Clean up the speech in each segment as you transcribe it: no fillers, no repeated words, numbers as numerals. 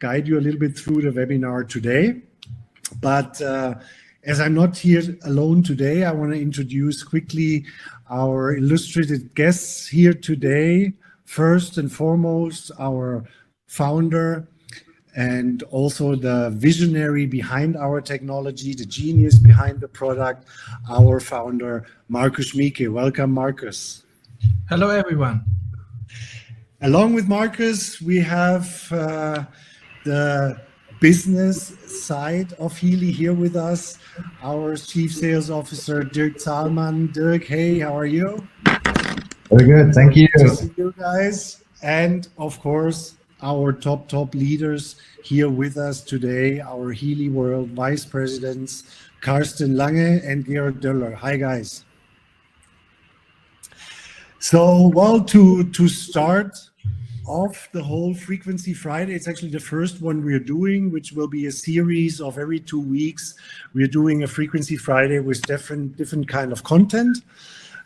guide you a little bit through the webinar today. But as I'm not here alone today, I want to introduce quickly our illustrated guests here today. First and foremost, our founder and also the visionary behind our technology, the genius behind the product, our founder, Markus Schmiecke. Welcome, Markus. Hello, everyone. Along with Markus, we have the business side of Healy here with us, our Chief Sales Officer, Dirc Zahlmann. Dirc, hey, how are you? Very good, thank you. Good to see you guys. And of course, our top leaders here with us today, our Healy World Vice Presidents, Carsten Lange and Georg Doeller. Hi, guys. So, well, to start off the whole Frequency Friday, it's actually the first one we're doing, which will be a series of every 2 weeks. We're doing a Frequency Friday with different kind of content.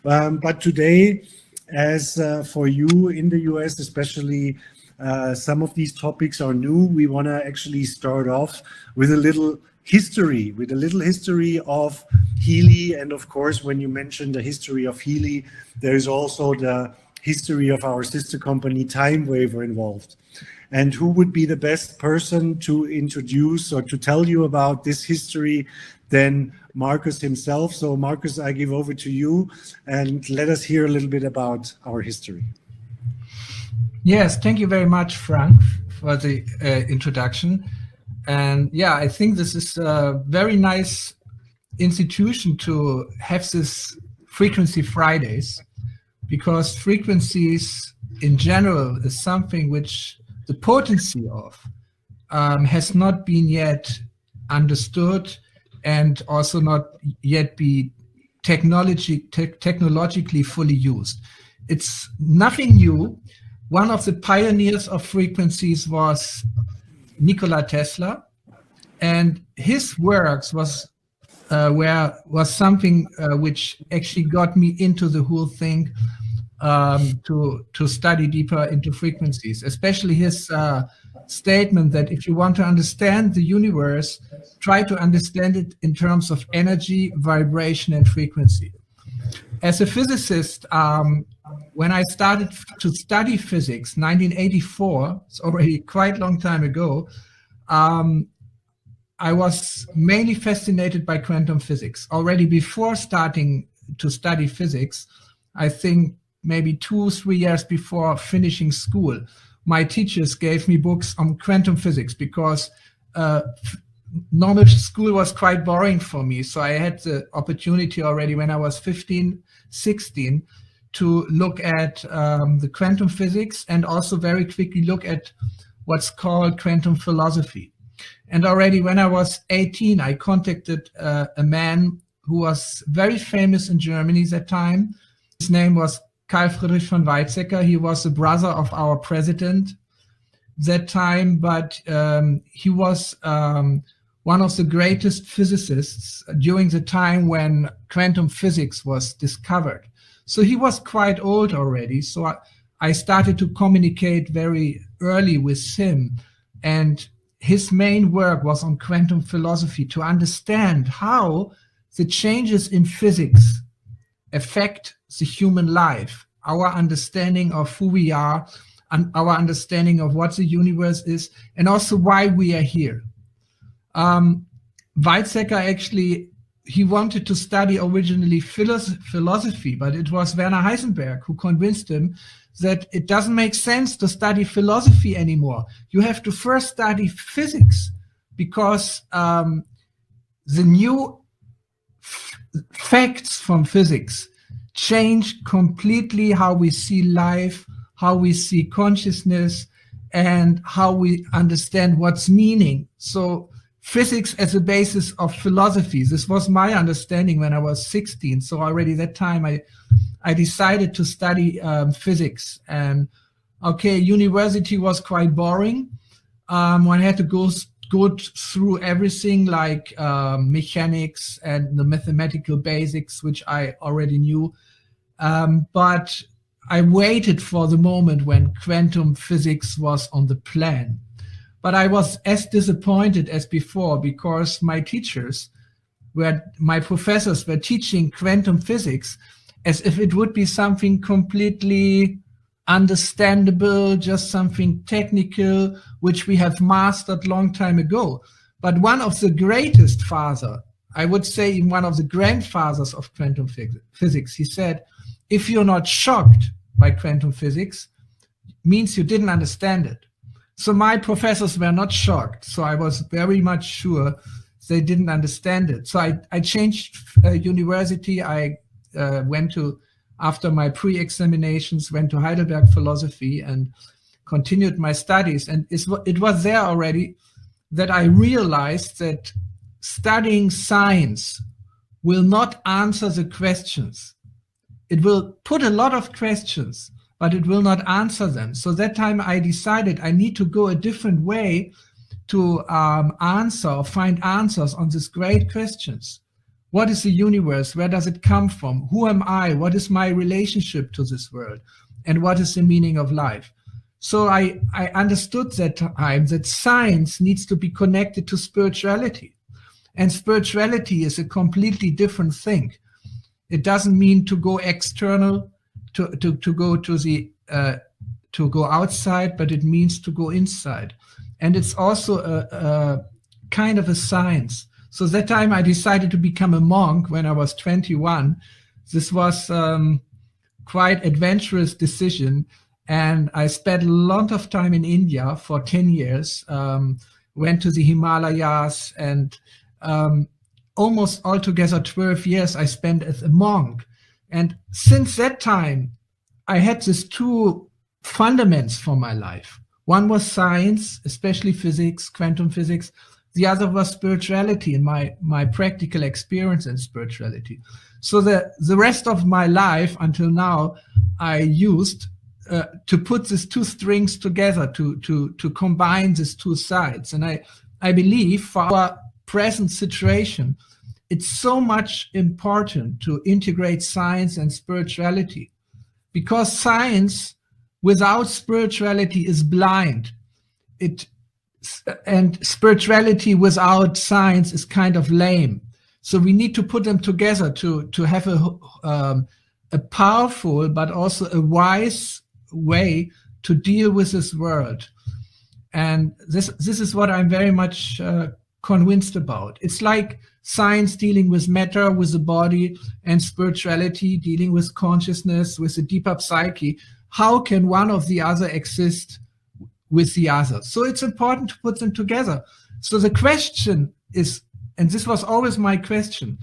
But today, as for you in the US especially, some of these topics are new. We want to actually start off with a little history of Healy. And of course, when you mention the history of Healy, there is also the history of our sister company Timewaver involved. And who would be the best person to introduce or to tell you about this history than Markus himself? So Markus, I give over to you and let us hear a little bit about our history. Yes, thank you very much, Frank, for the introduction. And yeah, I think this is a very nice institution to have this Frequency Fridays, because frequencies in general is something which the potency of has not been yet understood and also not yet be technologically fully used. It's nothing new. One of the pioneers of frequencies was Nikola Tesla, and his works was something which actually got me into the whole thing, to study deeper into frequencies, especially his statement that if you want to understand the universe, try to understand it in terms of energy, vibration, and frequency. As a physicist, when I started to study physics, 1984, it's already quite a long time ago, I was mainly fascinated by quantum physics. Already before starting to study physics, I think maybe 2-3 years before finishing school, my teachers gave me books on quantum physics because normal school was quite boring for me. So I had the opportunity already when I was 15, 16 to look at the quantum physics and also very quickly look at what's called quantum philosophy. And already when I was 18, I contacted a man who was very famous in Germany at that time. His name was Carl Friedrich von Weizsäcker. He was the brother of our president that time, but he was one of the greatest physicists during the time when quantum physics was discovered. So he was quite old already. So I started to communicate very early with him. And his main work was on quantum philosophy, to understand how the changes in physics affect the human life, our understanding of who we are, and our understanding of what the universe is, and also why we are here. Weizsäcker actually, he wanted to study originally philosophy, but it was Werner Heisenberg who convinced him that it doesn't make sense to study philosophy anymore. You have to first study physics, because the new facts from physics change completely how we see life, how we see consciousness, and how we understand what's meaning. So physics as a basis of philosophy. This was my understanding when I was 16. So already that time I decided to study physics. And okay, university was quite boring. One had to go through everything like mechanics and the mathematical basics, which I already knew. But I waited for the moment when quantum physics was on the plan. but I was as disappointed as before because my professors were teaching quantum physics as if it would be something completely understandable, just something technical, which we have mastered long time ago. But one of the greatest father, I would say one of the grandfathers of quantum physics, he said, if you're not shocked by quantum physics, means you didn't understand it. So my professors were not shocked. So I was very much sure they didn't understand it. So I changed university. I went to, after my pre-examinations, went to Heidelberg Philosophy and continued my studies. And it was there already that I realized that studying science will not answer the questions. It will put a lot of questions, but it will not answer them. So that time I decided I need to go a different way to answer or find answers on these great questions. What is the universe? Where does it come from? Who am I? What is my relationship to this world? And what is the meaning of life? So I understood that time that science needs to be connected to spirituality. And spirituality is a completely different thing. It doesn't mean to go external, to go outside, but it means to go inside. And it's also a kind of a science. So that time I decided to become a monk when I was 21. This was quite adventurous decision. And I spent a lot of time in India for 10 years, went to the Himalayas, and almost altogether 12 years I spent as a monk. And since that time, I had these two fundaments for my life. One was science, especially physics, quantum physics. The other was spirituality and my practical experience in spirituality. So the rest of my life until now, I used to put these two strings together, to combine these two sides. And I believe for our present situation, it's so much important to integrate science and spirituality, because science without spirituality is blind. And spirituality without science is kind of lame. So we need to put them together to have a powerful but also a wise way to deal with this world. And this is what I'm very much convinced about. It's like science dealing with matter, with the body, and spirituality dealing with consciousness, with the deeper psyche. How can one of the other exist with the other? So it's important to put them together. So the question is, and this was always my question,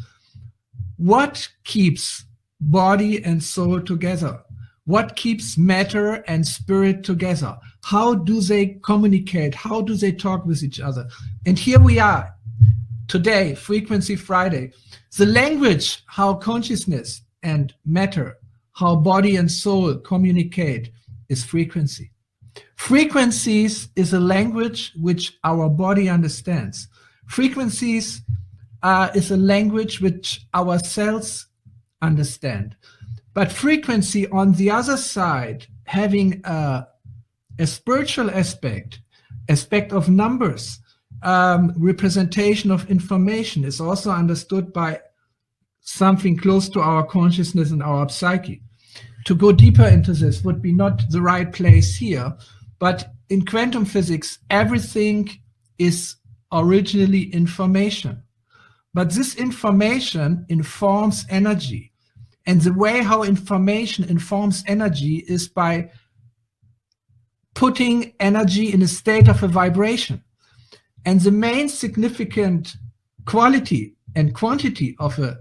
what keeps body and soul together? What keeps matter and spirit together? How do they communicate? How do they talk with each other? And here we are today, Frequency Friday. The language, how consciousness and matter, how body and soul communicate, is frequency. Frequencies is a language which our body understands. Frequencies is a language which our cells understand. But frequency, on the other side, having a spiritual aspect of numbers, representation of information, is also understood by something close to our consciousness and our psyche. To go deeper into this would be not the right place here, but in quantum physics, everything is originally information. But this information informs energy. And the way how information informs energy is by putting energy in a state of a vibration. And the main significant quality and quantity of a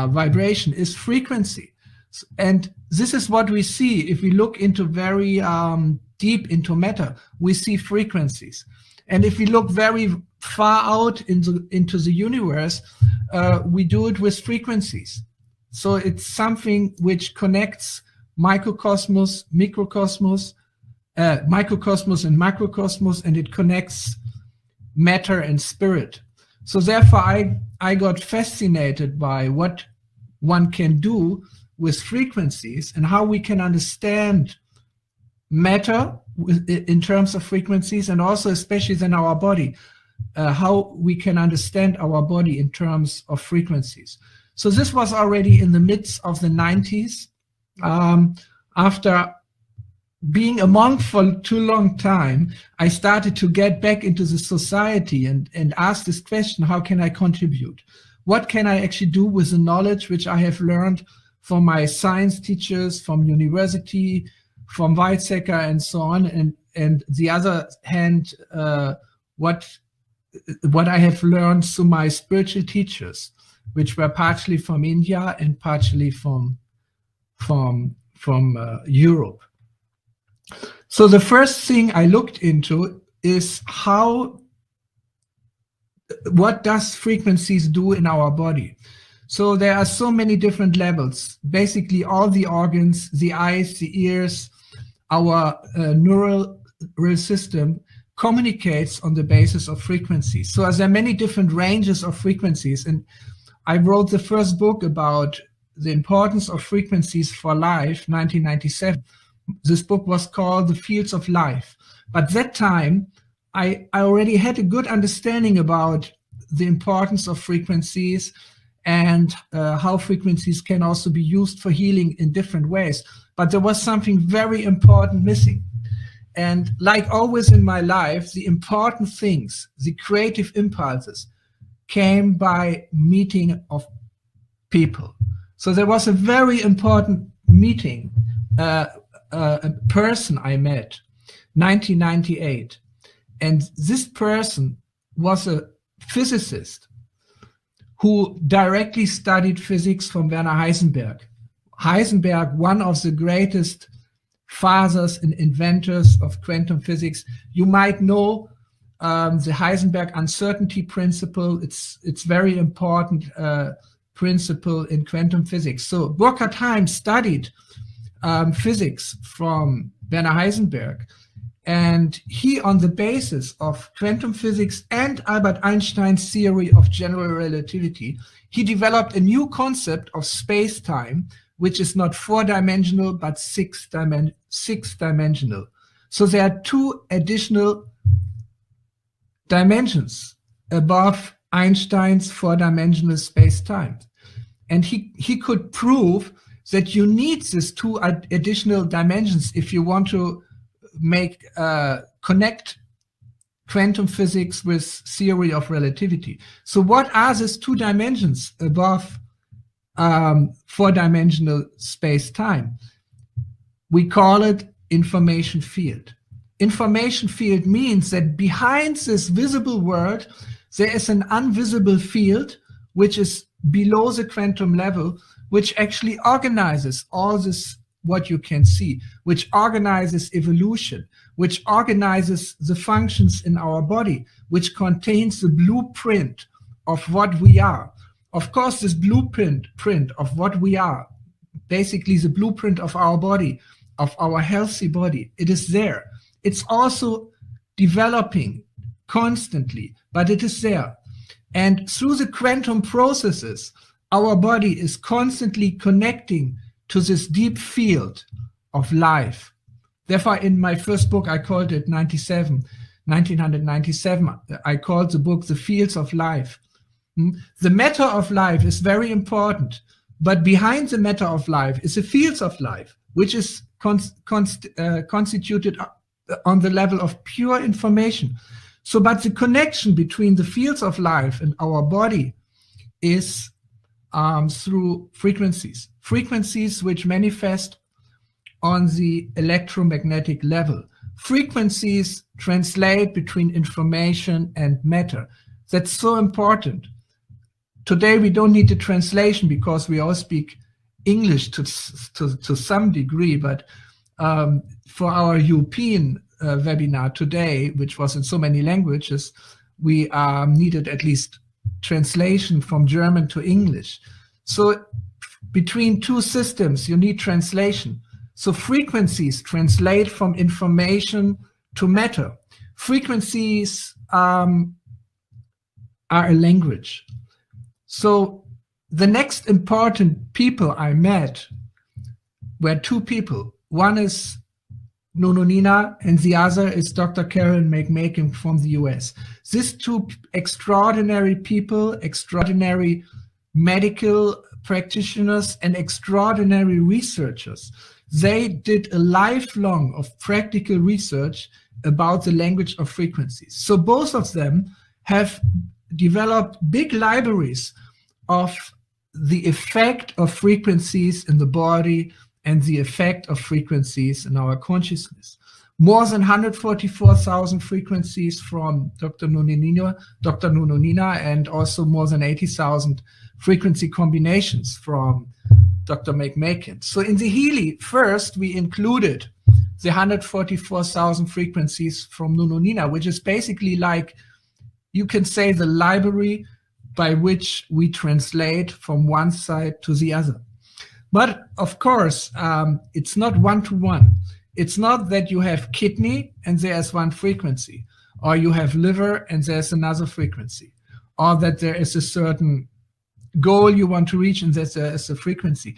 vibration is frequency. And this is what we see if we look into very deep into matter. We see frequencies. And if we look very far out into the universe, we do it with frequencies. So it's something which connects microcosmos, microcosmos, microcosmos and macrocosmos, and it connects matter and spirit. So therefore, I got fascinated by what one can do with frequencies and how we can understand matter in terms of frequencies, and also especially in our body, how we can understand our body in terms of frequencies. So this was already in the midst of the 90s. After being a monk for too long time, I started to get back into the society and ask this question: how can I contribute? What can I actually do with the knowledge which I have learned from my science teachers, from university, from Weizsäcker and so on, and the other hand, what I have learned through my spiritual teachers, which were partially from India and partially from Europe. So the first thing I looked into is what does frequencies do in our body? So there are so many different levels. Basically all the organs, the eyes, the ears, our neural system communicates on the basis of frequencies. So there are many different ranges of frequencies. And I wrote the first book about the importance of frequencies for life, 1997. This book was called The Fields of Life. But that time, I already had a good understanding about the importance of frequencies and how frequencies can also be used for healing in different ways. But there was something very important missing. And like always in my life, the important things, the creative impulses, came by meeting of people. So there was a very important meeting, a person I met, 1998. And this person was a physicist who directly studied physics from Werner Heisenberg. Heisenberg, one of the greatest fathers and inventors of quantum physics. You might know the Heisenberg uncertainty principle. It's very important principle in quantum physics. So Burkhard Heim studied physics from Werner Heisenberg, and he, on the basis of quantum physics and Albert Einstein's theory of general relativity, he developed a new concept of space-time, which is not four-dimensional, but six-dimensional. So there are two additional dimensions above Einstein's four-dimensional space-time. And he could prove that you need these two additional dimensions if you want to connect quantum physics with theory of relativity. So what are these two dimensions above four-dimensional space-time? We call it information field. Information field means that behind this visible world, there is an invisible field which is below the quantum level, which actually organizes all this, what you can see, which organizes evolution, which organizes the functions in our body, which contains the blueprint of what we are. Of course, this blueprint of what we are, basically the blueprint of our body, of our healthy body, it is there. It's also developing constantly, but it is there. And through the quantum processes, our body is constantly connecting to this deep field of life. Therefore, in my first book, I called it 1997, I called the book The Fields of Life. The matter of life is very important, but behind the matter of life is the fields of life, which is constituted on the level of pure information. So, but the connection between the fields of life and our body is through frequencies. Frequencies which manifest on the electromagnetic level. Frequencies translate between information and matter. That's so important. Today we don't need the translation because we all speak English to some degree, but for our European webinar today, which was in so many languages, we needed at least translation from German to English. So between two systems, you need translation. So frequencies translate from information to matter. Frequencies are a language. So the next important people I met were two people. One is Nuno Nina, and the other is Dr. Karen McMakin from the US. These two extraordinary people, extraordinary medical practitioners and extraordinary researchers, they did a lifelong of practical research about the language of frequencies. So both of them have developed big libraries of the effect of frequencies in the body and the effect of frequencies in our consciousness. More than 144,000 frequencies from Dr. Nuno Nina, and also more than 80,000 frequency combinations from Dr. McMakin. So in the Healy, first we included the 144,000 frequencies from Nuno Nina, which is basically like, you can say, the library by which we translate from one side to the other. But of course, it's not one-to-one. It's not that you have kidney and there's one frequency, or you have liver and there's another frequency, or that there is a certain goal you want to reach and there's a frequency.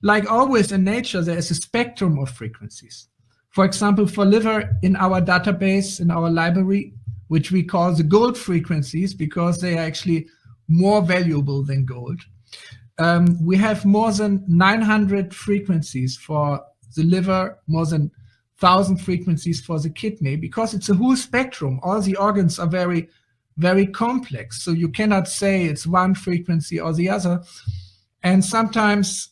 Like always in nature, there is a spectrum of frequencies. For example, for liver, in our database, in our library, which we call the gold frequencies because they are actually more valuable than gold. We have more than 900 frequencies for the liver, more than 1,000 frequencies for the kidney, because it's a whole spectrum. All the organs are very, very complex. So you cannot say it's one frequency or the other. And sometimes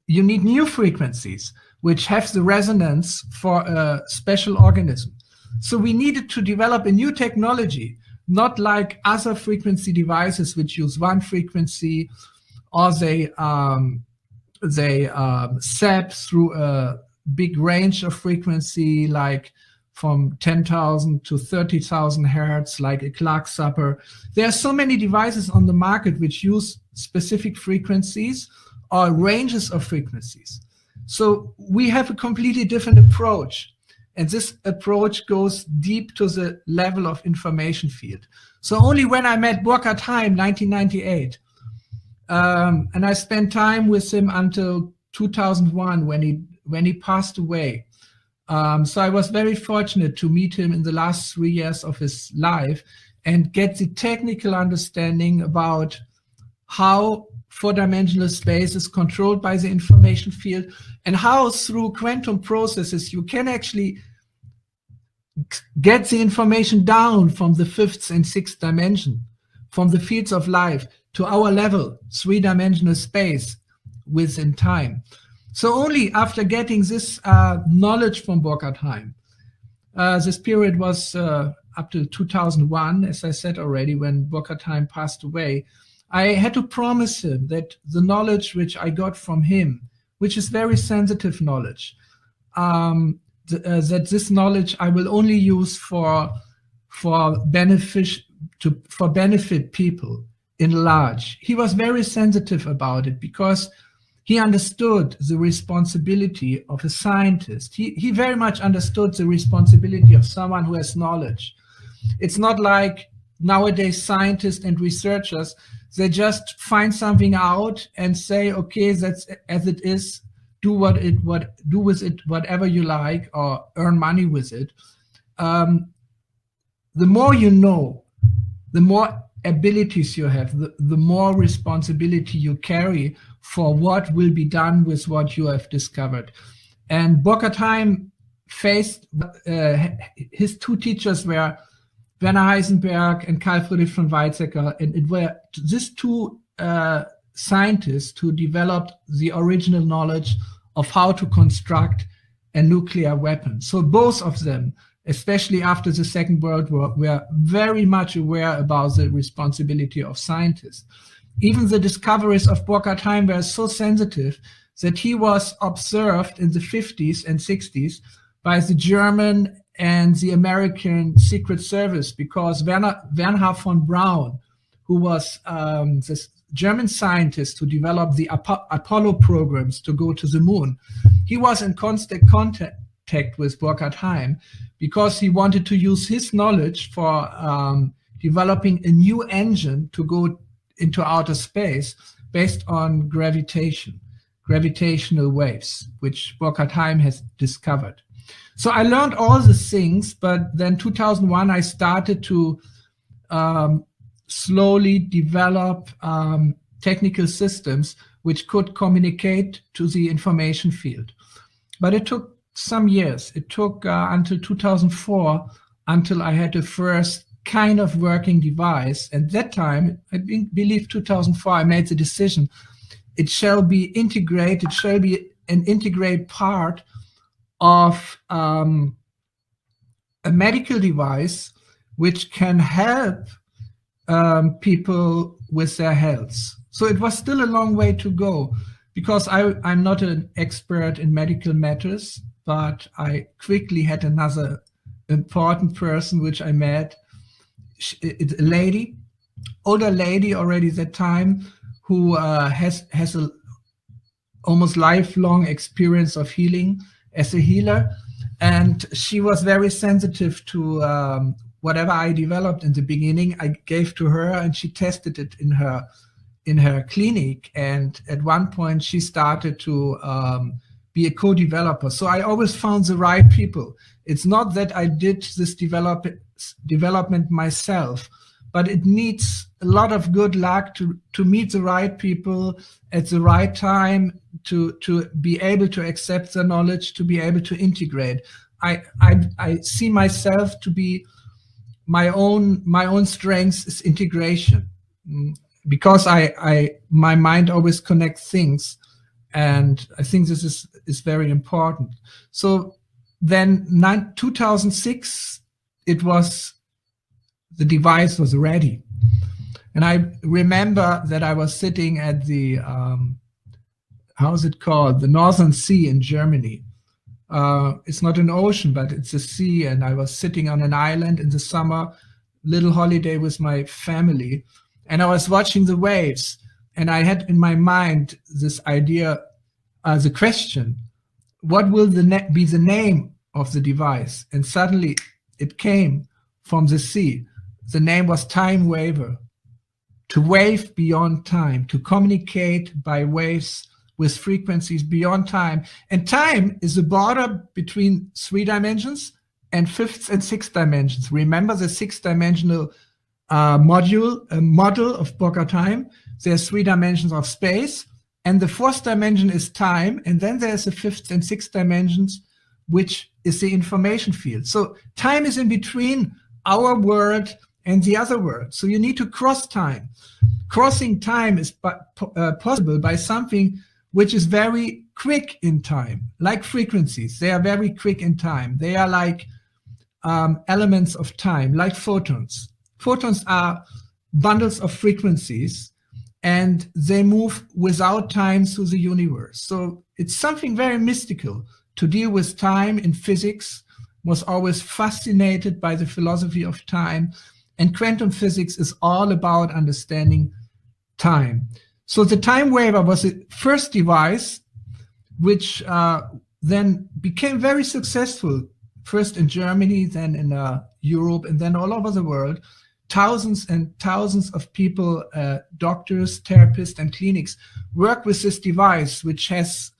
you need new frequencies, which have the resonance for a special organism. So we needed to develop a new technology, not like other frequency devices which use one frequency, or they sap through a big range of frequency, like from 10,000 to 30,000 hertz, like a Clark zapper. There are so many devices on the market which use specific frequencies or ranges of frequencies. So we have a completely different approach. And this approach goes deep to the level of information field. So only when I met Burkhard Heim, 1998, and I spent time with him until 2001 when he passed away. So I was very fortunate to meet him in the last 3 years of his life and get the technical understanding about how four-dimensional space is controlled by the information field, and how through quantum processes you can actually get the information down from the fifth and sixth dimension, from the fields of life to our level, three-dimensional space within time. So only after getting this knowledge from Burkhard Heim, this period was up to 2001, as I said already, when Burkhard Heim passed away, I had to promise him that the knowledge which I got from him, which is very sensitive knowledge, that this knowledge I will only use for benefit people in large. He was very sensitive about it because he understood the responsibility of a scientist. He very much understood the responsibility of someone who has knowledge. It's not like nowadays scientists and researchers, they just find something out and say, okay, that's as it is, do with it whatever you like, or earn money with it. The more you know, the more abilities you have, the more responsibility you carry for what will be done with what you have discovered. And Burkhard Heim faced, his two teachers were Werner Heisenberg and Carl Friedrich von Weizsäcker, and it were these two scientists who developed the original knowledge of how to construct a nuclear weapon. So both of them, especially after the Second World War, were very much aware about the responsibility of scientists. Even the discoveries of Burkhard Heim were so sensitive that he was observed in the 50s and 60s by the German and the American Secret Service, because Wernher von Braun, who was this German scientist who developed the Apollo programs to go to the moon, he was in constant contact with Burkhard Heim because he wanted to use his knowledge for developing a new engine to go into outer space based on gravitational waves, which Burkhard Heim has discovered. So I learned all the things, but then 2001, I started to slowly develop technical systems which could communicate to the information field. But it took some years. It took until 2004 until I had the first kind of working device. At that time, I believe 2004, I made the decision, it shall be integrated, it shall be an integrated part of a medical device which can help people with their health. So it was still a long way to go, because I'm not an expert in medical matters, but I quickly had another important person which I met. It's a lady, older lady already at that time, who has a almost lifelong experience of healing as a healer, and she was very sensitive to whatever I developed in the beginning. I gave to her, and she tested it in her clinic, and at one point she started to be a co-developer. So I always found the right people. It's not that I did this development myself, but it needs a lot of good luck to meet the right people at the right time, to be able to accept the knowledge, to be able to integrate. I see myself to be my own strength is integration, because my mind always connects things, and I think this is very important. So then 2006, the device was ready. And I remember that I was sitting at the, how's it called? The Northern Sea in Germany. It's not an ocean, but it's a sea. And I was sitting on an island in the summer, little holiday with my family. And I was watching the waves. And I had in my mind this idea, the question, what will be the name of the device? And suddenly it came from the sea. The name was Timewaver, to wave beyond time, to communicate by waves with frequencies beyond time. And time is the border between 3 dimensions and 5th and 6th dimensions. Remember the 6th-dimensional model of Boca time? There's 3 dimensions of space, and the 4th dimension is time, and then there's the 5th and 6th dimensions, which is the information field. So time is in between our world and the other world. So you need to cross time. Crossing time is possible by something which is very quick in time, like frequencies. They are very quick in time. They are like elements of time, like photons. Photons are bundles of frequencies, and they move without time through the universe. So it's something very mystical. To deal with time in physics, was always fascinated by the philosophy of time, and quantum physics is all about understanding time. So the Timewaver was the first device which then became very successful, first in Germany, then in Europe, and then all over the world. Thousands and thousands of people, doctors, therapists, and clinics work with this device, which has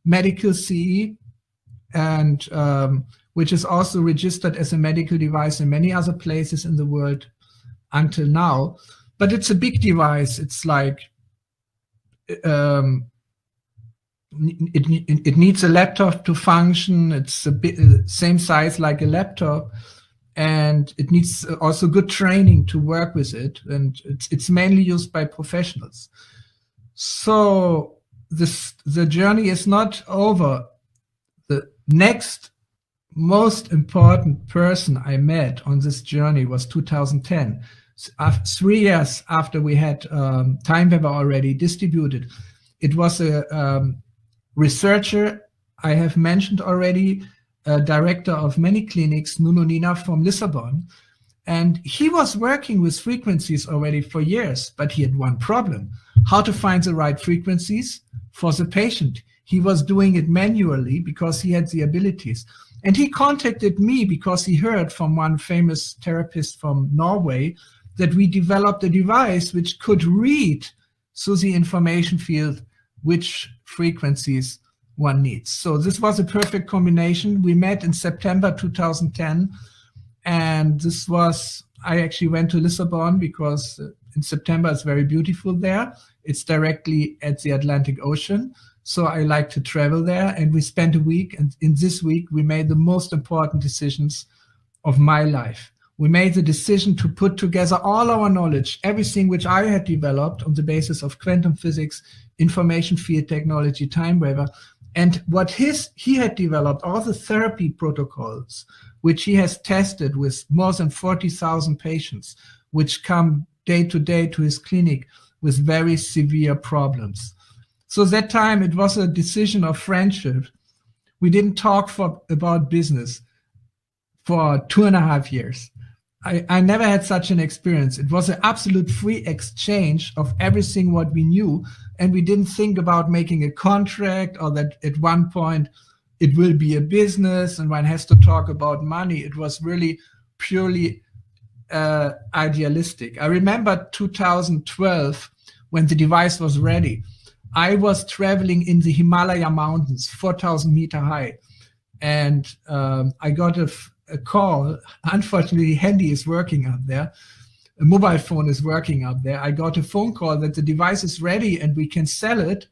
medical CE, and which is also registered as a medical device in many other places in the world until now. But it's a big device. It's like, it needs a laptop to function. It's a bit same size like a laptop, and it needs also good training to work with it. And it's mainly used by professionals. So the journey is not over. The next most important person I met on this journey was 2010. 3 years after we had Timewaver already distributed. It was a researcher I have mentioned already, a director of many clinics, Nuno Nina from Lisbon. And he was working with frequencies already for years, but he had one problem: how to find the right frequencies for the patient. He was doing it manually because he had the abilities. And he contacted me because he heard from one famous therapist from Norway that we developed a device which could read through the information field which frequencies one needs. So this was a perfect combination. We met in September 2010, and this was, I actually went to Lisbon because in September it's very beautiful there. It's directly at the Atlantic Ocean. So I like to travel there, and we spent a week, and in this week we made the most important decisions of my life. We made the decision to put together all our knowledge, everything which I had developed on the basis of quantum physics, information field technology, Timewaver, and what he had developed, all the therapy protocols, which he has tested with more than 40,000 patients, which come day to day to his clinic with very severe problems. So that time it was a decision of friendship. We didn't talk about business for 2.5 years. I never had such an experience. It was an absolute free exchange of everything what we knew, and we didn't think about making a contract or that at one point it will be a business and one has to talk about money. It was really purely idealistic. I remember 2012 when the device was ready. I was traveling in the Himalaya mountains, 4,000 meter high, and I got a call. Unfortunately, handy is working up there. A mobile phone is working up there. I got a phone call that the device is ready and we can sell it,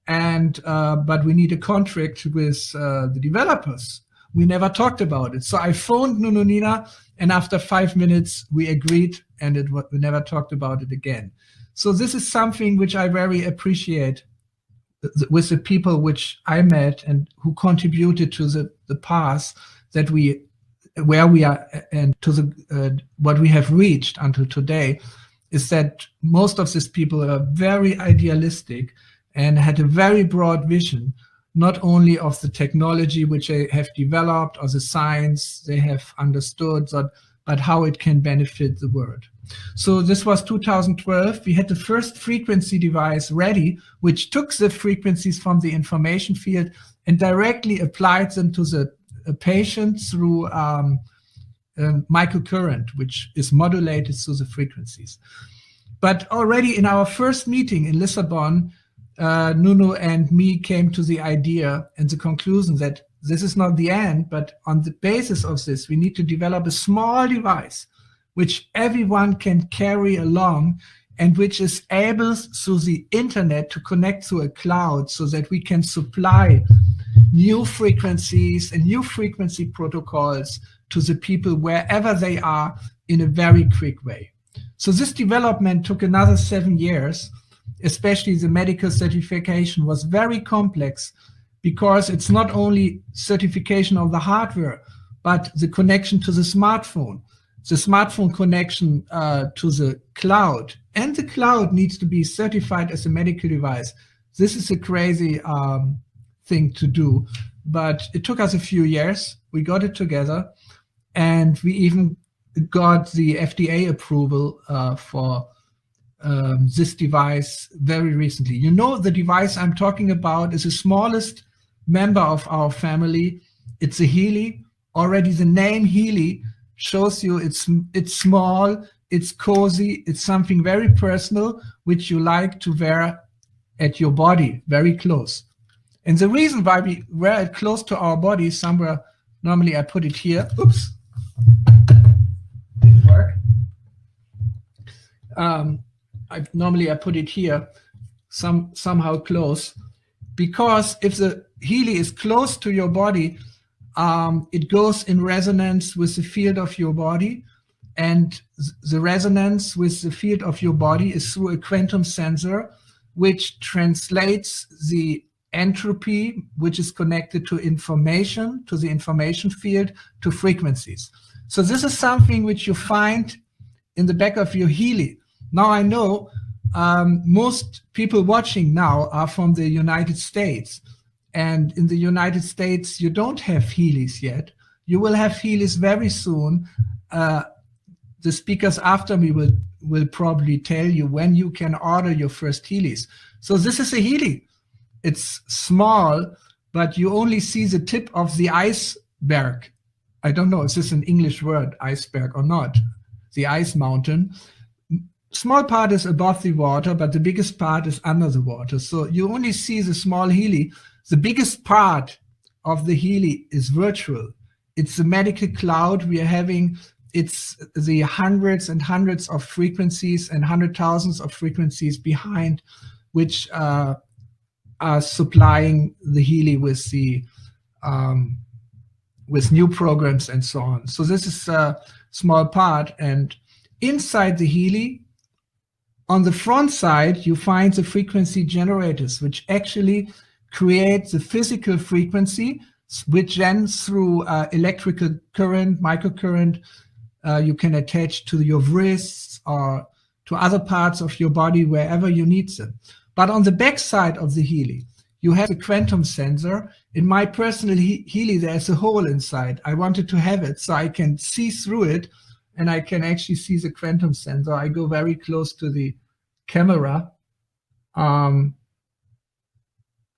and but we need a contract with the developers. We never talked about it. So I phoned Nuno Nina, and after 5 minutes we agreed, and we never talked about it again. So this is something which I very appreciate with the people which I met and who contributed to the path that where we are and to the what we have reached until today, is that most of these people are very idealistic and had a very broad vision, not only of the technology which they have developed or the science they have understood, but how it can benefit the world. So this was 2012. We had the first frequency device ready, which took the frequencies from the information field and directly applied them to the patient through microcurrent, which is modulated through the frequencies. But already in our first meeting in Lisbon, Nuno and me came to the idea and the conclusion that this is not the end, but on the basis of this, we need to develop a small device which everyone can carry along and which is able through the internet to connect to a cloud so that we can supply new frequencies and new frequency protocols to the people wherever they are in a very quick way. So this development took another 7 years, especially the medical certification was very complex because it's not only certification of the hardware, but the connection to the smartphone connection to the cloud, and the cloud needs to be certified as a medical device. This is a crazy thing to do, but it took us a few years. We got it together, and we even got the FDA approval for this device very recently. You know, the device I'm talking about is the smallest member of our family. It's a Healy. Already the name Healy shows you it's small, it's cozy, it's something very personal, which you like to wear at your body, very close. And the reason why we wear it close to our body, somewhere, normally I put it here, oops, didn't work. Normally I put it here, somehow close, because if the Healy is close to your body, it goes in resonance with the field of your body, and the resonance with the field of your body is through a quantum sensor, which translates the entropy, which is connected to information, to the information field, to frequencies. So this is something which you find in the back of your Healy. Now I know most people watching now are from the United States. And in the United States, you don't have Healys yet. You will have Healys very soon. The speakers after me will probably tell you when you can order your first Healys. So this is a Healy. It's small, but you only see the tip of the iceberg. I don't know if this is an English word, iceberg or not, the ice mountain. small part is above the water, but the biggest part is under the water. So you only see the small Healy. The biggest part of the Healy is virtual. It's the medical cloud we are having. It's the hundreds and hundreds of frequencies and 100,000s of frequencies behind, which are supplying the Healy with the with new programs and so on. So this is a small part. And inside the Healy, on the front side, you find the frequency generators, which actually create the physical frequency, which then through electrical current, microcurrent, you can attach to your wrists or to other parts of your body wherever you need them. But on the back side of the Healy, you have the quantum sensor. In my personal Healy, there's a hole inside. I wanted to have it so I can see through it, and I can actually see the quantum sensor. I go very close to the camera.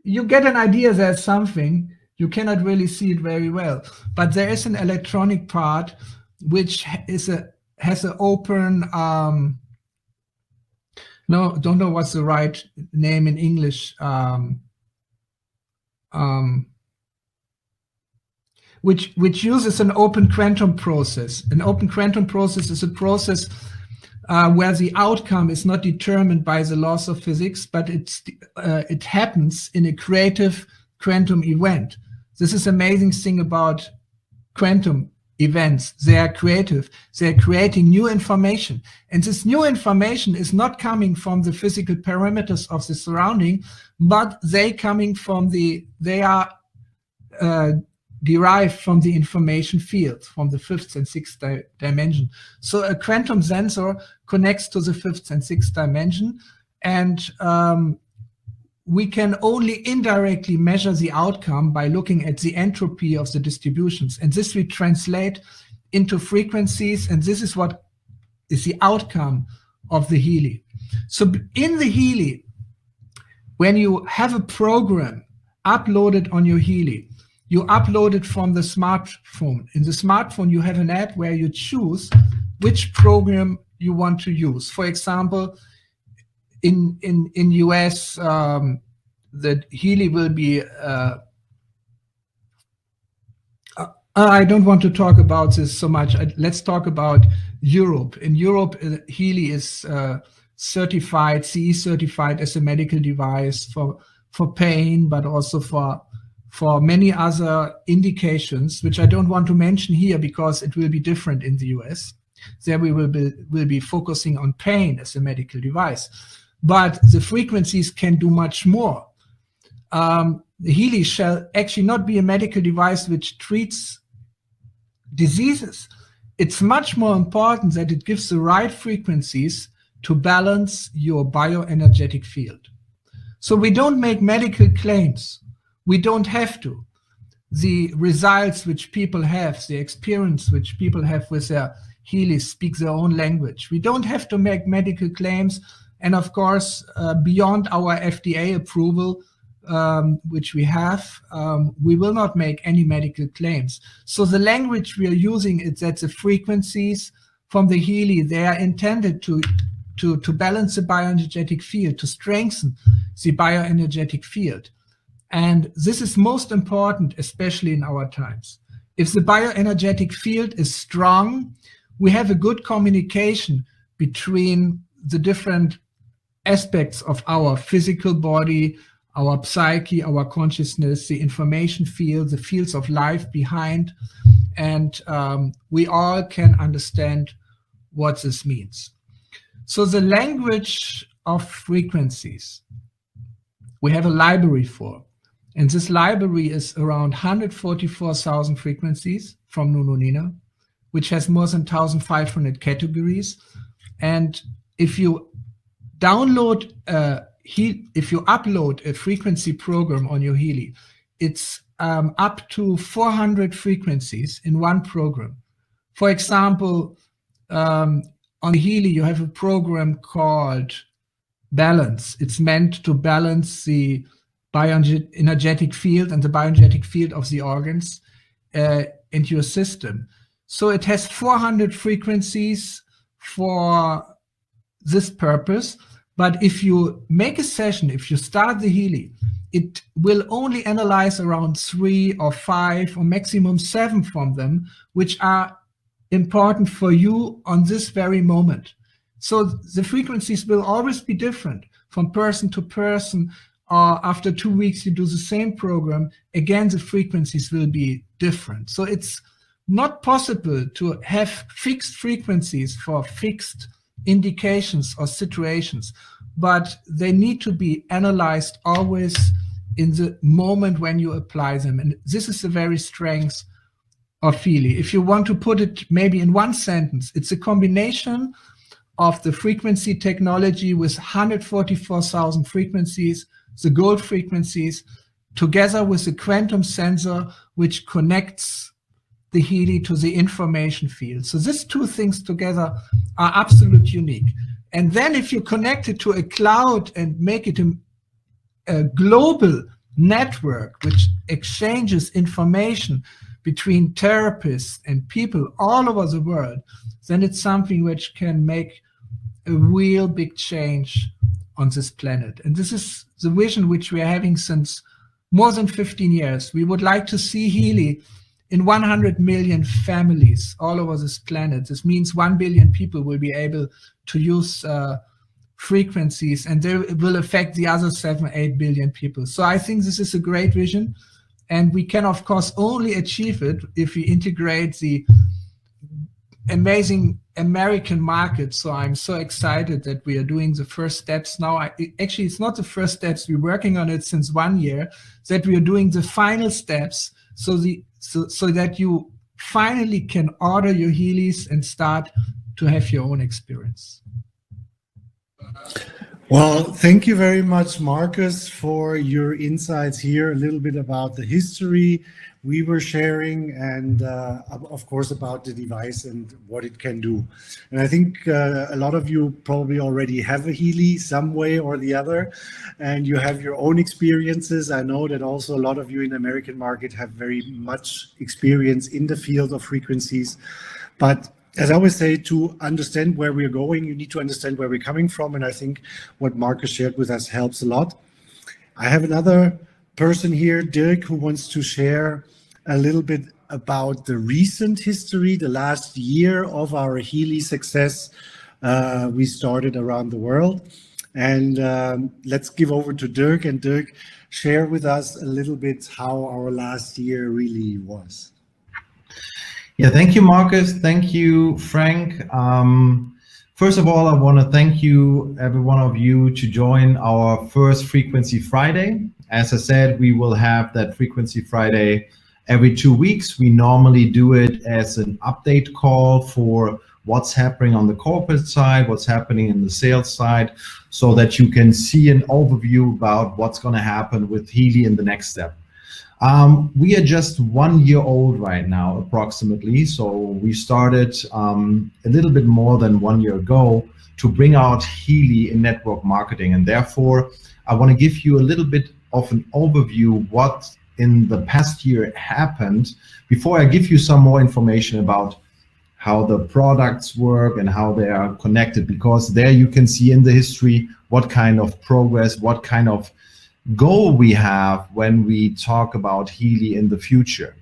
You get an idea there's something. You cannot really see it very well, but there is an electronic part which has an open, no, don't know what's the right name in English, which uses an open quantum process. An open quantum process is a process where the outcome is not determined by the laws of physics, but it happens in a creative quantum event. This is amazing thing about quantum events. They are creative. They're creating new information. And this new information is not coming from the physical parameters of the surrounding, but they are derived from the information field, from the fifth and sixth dimension. So a quantum sensor connects to the fifth and sixth dimension, and we can only indirectly measure the outcome by looking at the entropy of the distributions. And this we translate into frequencies, and this is what is the outcome of the Healy. So in the Healy, when you have a program uploaded on your Healy, you upload it from the smartphone. In the smartphone, you have an app where you choose which program you want to use. For example, in US, the Healy will be, I don't want to talk about this so much. Let's talk about Europe. In Europe, Healy is certified, CE certified as a medical device for pain, but also for many other indications, which I don't want to mention here because it will be different in the US. There we will be focusing on pain as a medical device. But the frequencies can do much more. The Healy shall actually not be a medical device which treats diseases. It's much more important that it gives the right frequencies to balance your bioenergetic field. So we don't make medical claims. We don't have to. The results which people have, the experience which people have with their Healy speak their own language. We don't have to make medical claims. And of course, beyond our FDA approval, which we have, we will not make any medical claims. So the language we are using is that the frequencies from the Healy, they are intended to balance the bioenergetic field, to strengthen the bioenergetic field. And this is most important, especially in our times. If the bioenergetic field is strong, we have a good communication between the different aspects of our physical body, our psyche, our consciousness, the information field, the fields of life behind, and we all can understand what this means. So the language of frequencies, we have a library for, and this library is around 144,000 frequencies from Nununina, which has more than 1,500 categories. And if you upload a frequency program on your Healy, it's up to 400 frequencies in one program. For example, on the Healy, you have a program called Balance. It's meant to balance the bioenergetic field and the bioenergetic field of the organs into your system. So it has 400 frequencies for this purpose. But if you make a session, if you start the Healy, it will only analyze around 3 or 5 or maximum 7 from them, which are important for you on this very moment. So the frequencies will always be different from person to person. After 2 weeks, you do the same program. Again, the frequencies will be different. So it's not possible to have fixed frequencies for fixed indications or situations, but they need to be analyzed always in the moment when you apply them. And this is the very strength of Healy. If you want to put it maybe in one sentence, it's a combination of the frequency technology with 144,000 frequencies, the gold frequencies, together with the quantum sensor, which connects the Healy to the information field. So these two things together are absolutely unique. And then if you connect it to a cloud and make it a global network which exchanges information between therapists and people all over the world, then it's something which can make a real big change on this planet. And this is the vision which we are having since more than 15 years. We would like to see Healy in 100 million families all over this planet. This means 1 billion people will be able to use frequencies, and they will affect the other 7-8 billion people. So I think this is a great vision, and we can of course only achieve it if we integrate the amazing American market. So I'm so excited that we are doing the first steps now. Actually, it's not the first steps. We're working on it since 1 year, that we are doing the final steps so that you finally can order your Healys and start to have your own experience. Well, thank you very much, Marcus, for your insights here, a little bit about the history we were sharing, and of course about the device and what it can do. And I think a lot of you probably already have a Healy some way or the other, and you have your own experiences. I know that also a lot of you in the American market have very much experience in the field of frequencies. But as I always say, to understand where we're going, you need to understand where we're coming from. And I think what Marcus shared with us helps a lot. I have another person here, Dirc, who wants to share a little bit about the recent history, the last year of our Healy success. We started around the world. And let's give over to Dirc. And Dirc, share with us a little bit how our last year really was. Yeah, thank you, Marcus. Thank you, Frank. First of all, I want to thank you, every one of you, to join our first Frequency Friday. As I said, we will have that Frequency Friday every 2 weeks. We normally do it as an update call for what's happening on the corporate side, what's happening in the sales side, so that you can see an overview about what's going to happen with Healy in the next step. We are just 1 year old right now, approximately. So we started a little bit more than 1 year ago to bring out Healy in network marketing. And therefore, I want to give you a little bit of an overview what in the past year happened before I give you some more information about how the products work and how they are connected, because there you can see in the history what kind of progress, what kind of goal we have when we talk about Healy in the future.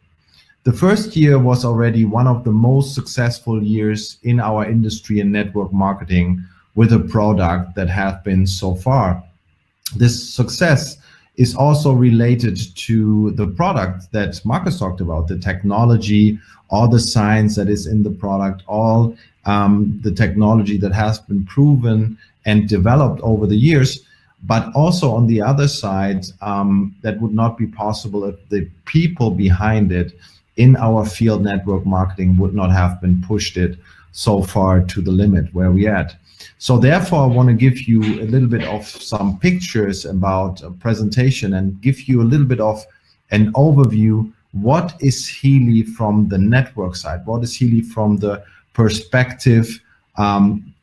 The first year was already one of the most successful years in our industry in network marketing with a product that has been so far. This success is also related to the product that Marcus talked about, the technology, all the science that is in the product, all the technology that has been proven and developed over the years. But also on the other side, that would not be possible if the people behind it in our field network marketing would not have been pushed it so far to the limit where we at. So therefore, I want to give you a little bit of some pictures about a presentation and give you a little bit of an overview. What is Healy from the network side? What is Healy from the perspective,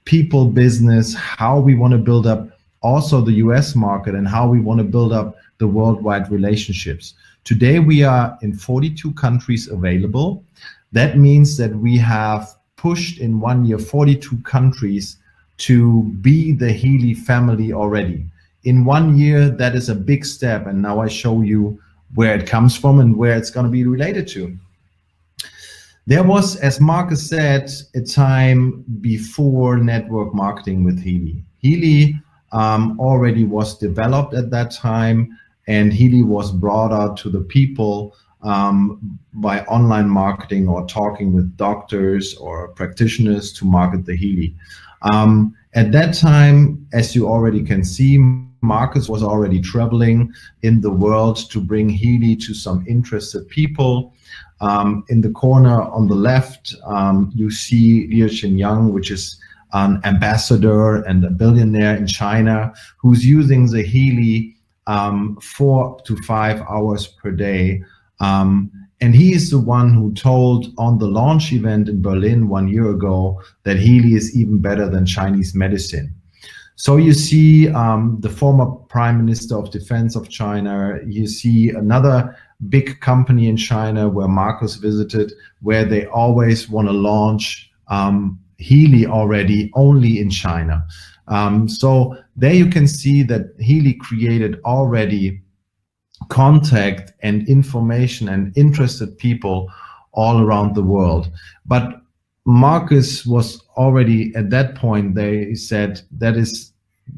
people business, how we want to build up also the US market and how we want to build up the worldwide relationships. Today we are in 42 countries available. That means that we have pushed in 1 year 42 countries to be the Healy family already. In 1 year, that is a big step. And now I show you where it comes from and where it's going to be related to. There was, as Marcus said, a time before network marketing with Healy. Healy already was developed at that time, and Healy was brought out to the people by online marketing or talking with doctors or practitioners to market the Healy. At that time, as you already can see, Marcus was already traveling in the world to bring Healy to some interested people. In the corner on the left, you see Liu Xinyang, which is an ambassador and a billionaire in China, who's using the Healy 4 to 5 hours per day. And he is the one who told on the launch event in Berlin 1 year ago that Healy is even better than Chinese medicine. So you see the former Prime Minister of Defense of China, you see another big company in China where Marcus visited, where they always want to launch Healy already only in China. So there you can see that Healy created already contact and information and interested people all around the world. But Marcus was already at that point, they said that is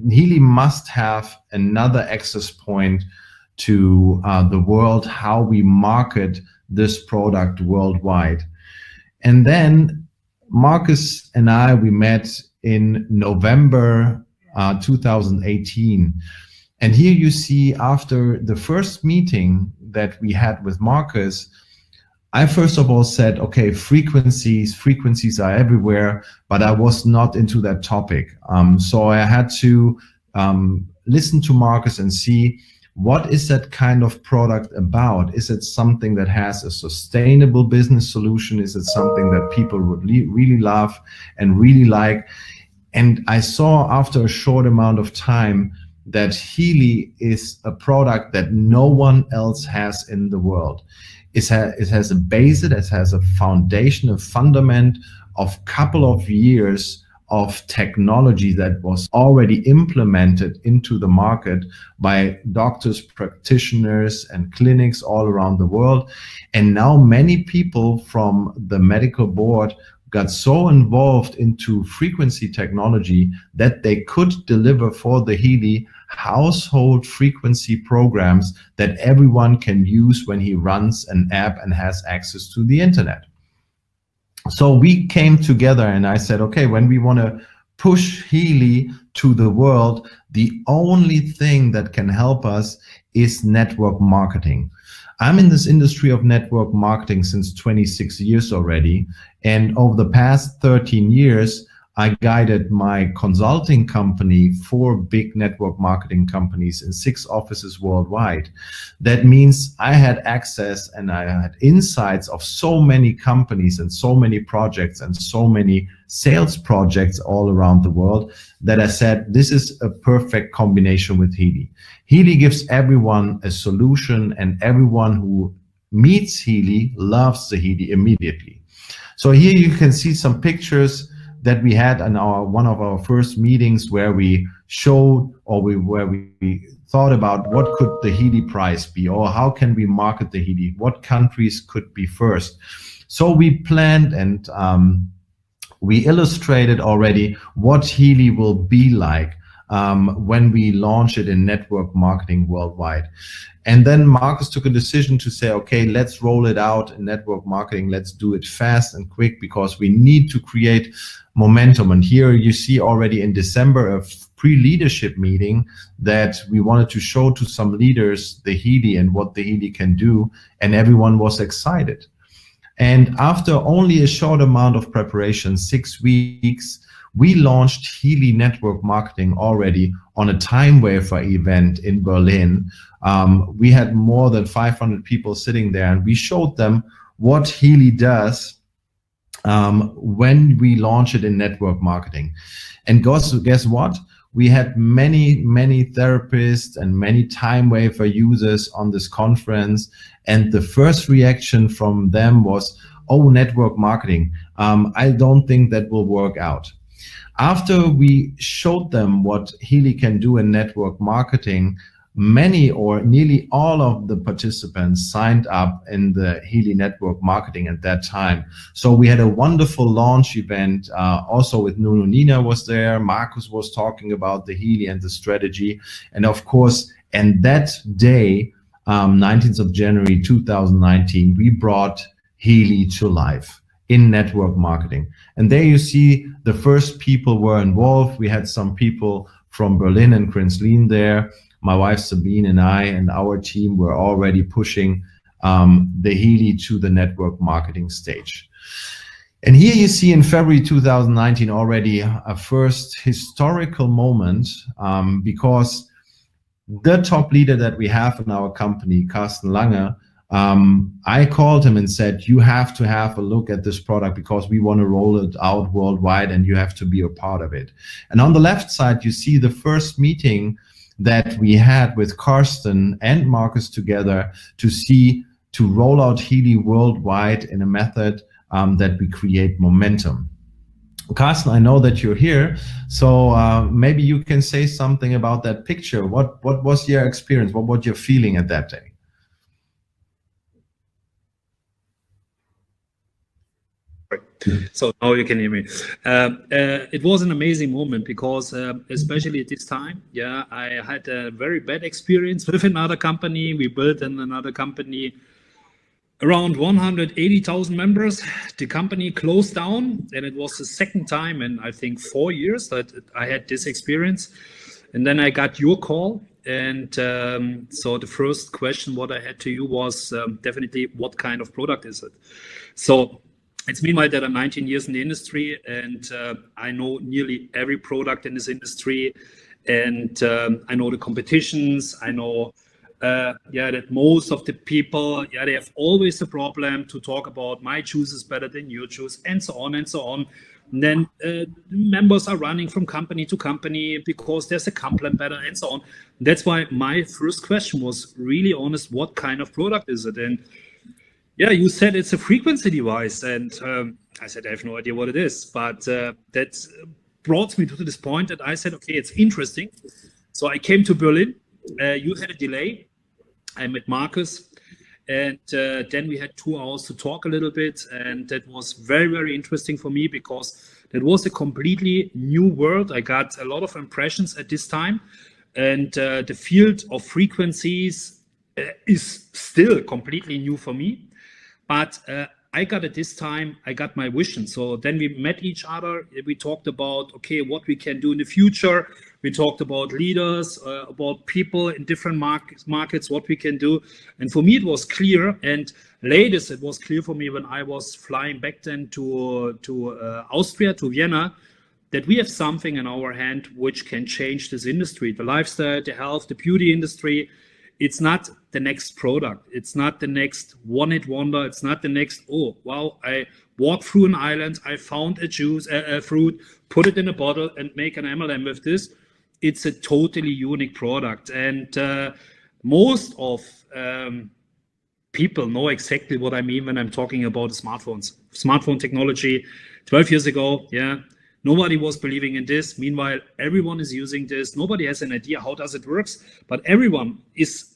Healy must have another access point to the world, how we market this product worldwide. And then Marcus and I, we met in November 2018. And here you see after the first meeting that we had with Marcus, I first of all said, okay, frequencies are everywhere, but I was not into that topic. So I had to listen to Marcus and see what is that kind of product about? Is it something that has a sustainable business solution? Is it something that people would really love and really like? And I saw after a short amount of time that Healy is a product that no one else has in the world. It has a base, it has a foundation, a fundament of couple of years of technology that was already implemented into the market by doctors, practitioners, and clinics all around the world. And now many people from the medical board got so involved into frequency technology that they could deliver for the Healy household frequency programs that everyone can use when he runs an app and has access to the internet. So we came together and I said, okay, when we want to push Healy to the world, the only thing that can help us is network marketing. I'm in this industry of network marketing since 26 years already. And over the past 13 years, I guided my consulting company 4 big network marketing companies in 6 offices worldwide. That means I had access and I had insights of so many companies and so many projects and so many sales projects all around the world that I said, this is a perfect combination with Healy. Healy gives everyone a solution and everyone who meets Healy loves the Healy immediately. So here you can see some pictures that we had in one of our first meetings where we showed where we thought about what could the Healy price be, or how can we market the Healy, what countries could be first. So we planned and we illustrated already what Healy will be like when we launch it in network marketing worldwide. And then Marcus took a decision to say, okay, let's roll it out in network marketing. Let's do it fast and quick because we need to create momentum. And here you see already in December a pre-leadership meeting that we wanted to show to some leaders the Healy and what the Healy can do. And everyone was excited. And after only a short amount of preparation, 6 weeks, we launched Healy Network Marketing already on a Timewaver event in Berlin. We had more than 500 people sitting there, and we showed them what Healy does when we launch it in network marketing. And guess what? We had many therapists and many Timewaver users on this conference, and the first reaction from them was, oh, network marketing, I don't think that will work out. After we showed them what Healy can do in network marketing, many or nearly all of the participants signed up in the Healy network marketing at that time. So we had a wonderful launch event, also with Nuno Nina was there, Marcus was talking about the Healy and the strategy. And of course, and that day, 19th of January 2019, we brought Healy to life in network marketing. And there you see the first people were involved. We had some people from Berlin and Krenslin there. My wife Sabine and I and our team were already pushing the Healy to the network marketing stage. And here you see in February 2019 already a first historical moment, because the top leader that we have in our company, Carsten Lange, I called him and said, you have to have a look at this product because we want to roll it out worldwide and you have to be a part of it. And on the left side, you see the first meeting that we had with Carsten and Marcus together to roll out Healy worldwide in a method that we create momentum. Carsten, I know that you're here, so maybe you can say something about that picture. What was your experience? What was your feeling at that day? So now you can hear me. It was an amazing moment because especially at this time, yeah, I had a very bad experience with another company. We built in another company around 180,000 members. The company closed down, and it was the second time in I think 4 years that I had this experience. And then I got your call, and so the first question what I had to you was definitely what kind of product is it? So it's meanwhile that I'm 19 years in the industry, and I know nearly every product in this industry, and I know the competitions. I know that most of the people, they have always a problem to talk about my juice is better than your juice, and so on and so on. And then members are running from company to company because there's a complement better and so on. That's why my first question was really honest, what kind of product is it? And yeah, you said it's a frequency device, and I said I have no idea what it is, but that brought me to this point that I said, okay, it's interesting. So I came to Berlin. You had a delay. I met Marcus, and then we had 2 hours to talk a little bit, and that was very, very interesting for me because that was a completely new world. I got a lot of impressions at this time, and the field of frequencies is still completely new for me. But I got at this time, I got my vision. So then we met each other. We talked about, okay, what we can do in the future. We talked about leaders, about people in different markets, what we can do. And for me, it was clear. And latest, it was clear for me when I was flying back then to Austria, to Vienna, that we have something in our hand which can change this industry, the lifestyle, the health, the beauty industry. It's not the next product. It's not the next one-hit wonder. It's not the next, oh, wow, I walked through an island, I found a juice, a fruit, put it in a bottle and make an MLM with this. It's a totally unique product. And most of people know exactly what I mean when I'm talking about smartphones. Smartphone technology, 12 years ago, yeah, nobody was believing in this. Meanwhile, everyone is using this. Nobody has an idea how does it works, but everyone is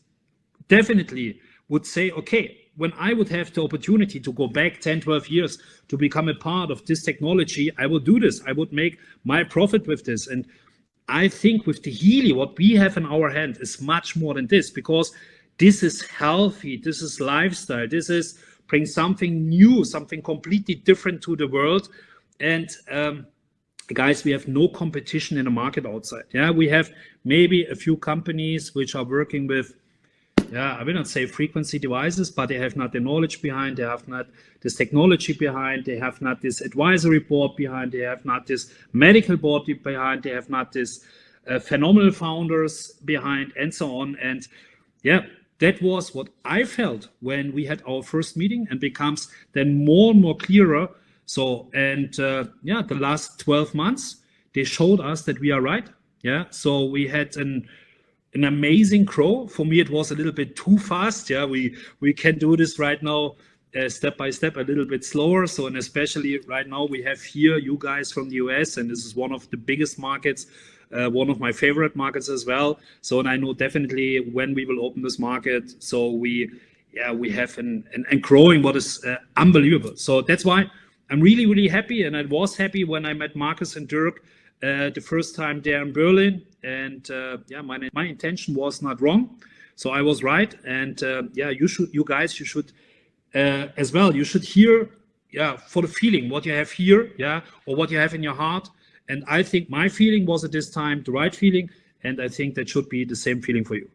definitely would say, okay, when I would have the opportunity to go back 10, 12 years to become a part of this technology, I will do this. I would make my profit with this. And I think with the Healy, what we have in our hand is much more than this, because this is healthy, this is lifestyle, this is bring something new, something completely different to the world. And guys, we have no competition in the market outside. Yeah, we have maybe a few companies which are working with, I will not say frequency devices, but they have not the knowledge behind, they have not this technology behind, they have not this advisory board behind, they have not this medical board behind, they have not this phenomenal founders behind, and so on. And yeah, that was what I felt when we had our first meeting, and becomes then more and more clearer. So, and the last 12 months, they showed us that we are right. Yeah, so we had an amazing grow. For me, it was a little bit too fast. Yeah, we can do this right now step by step, a little bit slower. So, and especially right now, we have here you guys from the US, and this is one of the biggest markets, one of my favorite markets as well. So, and I know definitely when we will open this market, so we have and growing what is unbelievable. So that's why I'm really, really happy. And I was happy when I met Marcus and Dirk the first time there in Berlin. And my intention was not wrong. So I was right. And you guys should as well. You should hear, for the feeling, what you have here, or what you have in your heart. And I think my feeling was at this time the right feeling. And I think that should be the same feeling for you.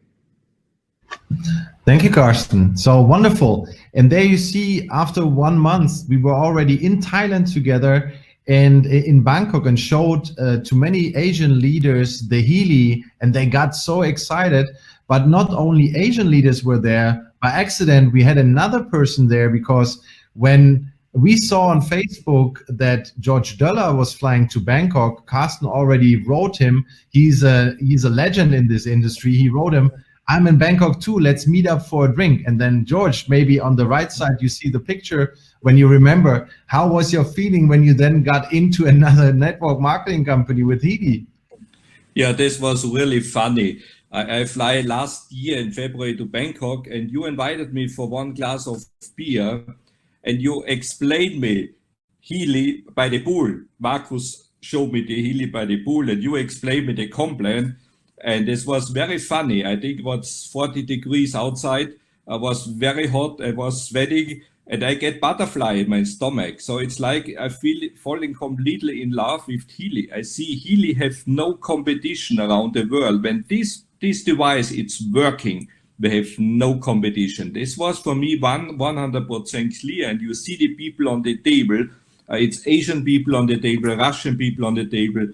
Thank you, Carsten. So wonderful. And there you see, after 1 month, we were already in Thailand together and in Bangkok, and showed to many Asian leaders the Healy, and they got so excited. But not only Asian leaders were there, by accident, we had another person there, because when we saw on Facebook that Georg Doeller was flying to Bangkok, Carsten already wrote him. He's a legend in this industry. He wrote him, "I'm in Bangkok too, let's meet up for a drink." And then George, maybe on the right side, you see the picture when you remember, how was your feeling when you then got into another network marketing company with Healy? Yeah, this was really funny. I fly last year in February to Bangkok, and you invited me for one glass of beer, and you explained me Healy by the pool. Marcus showed me the Healy by the pool, and you explained me the complaint. And this was very funny. I think it was 40 degrees outside. I was very hot. I was sweating, and I get butterfly in my stomach. So it's like I feel falling completely in love with Healy. I see Healy have no competition around the world. When this device it's working, they have no competition. This was for me 100% clear. And you see the people on the table. It's Asian people on the table, Russian people on the table.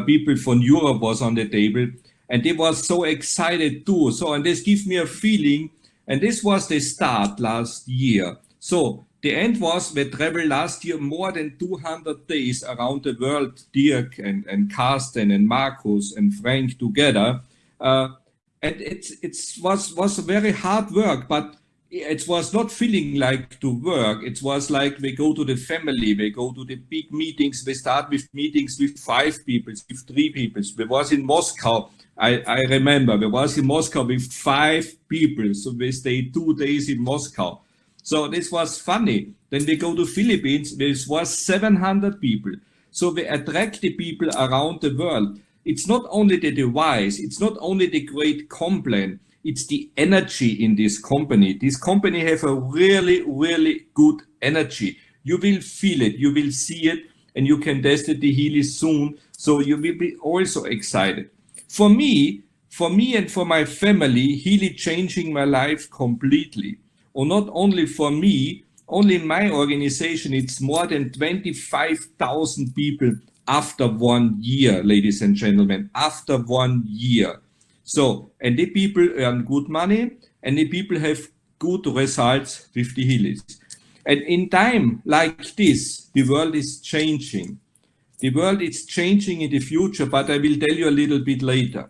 People from Europe was on the table, and they were so excited too. So, and this gives me a feeling, and this was the start last year. So the end was we traveled last year more than 200 days around the world, Dirk and Carsten and Marcus and Frank together. And it was very hard work, but it was not feeling like to work. It was like we go to the family, we go to the big meetings. We start with meetings with 5 people, with 3 people. We was in Moscow. I remember we was in Moscow with 5 people. So we stayed 2 days in Moscow. So this was funny. Then we go to Philippines. This was 700 people. So we attract the people around the world. It's not only the device. It's not only the great complaint. It's the energy in this company. This company have a really, really good energy. You will feel it, you will see it, and you can test it the Healy soon. So you will be also excited. For me and for my family, Healy changing my life completely. Or not only for me, only in my organization, it's more than 25,000 people after 1 year, ladies and gentlemen, after 1 year. So, and the people earn good money, and the people have good results with the Healys. And in time like this, the world is changing. The world is changing in the future, but I will tell you a little bit later.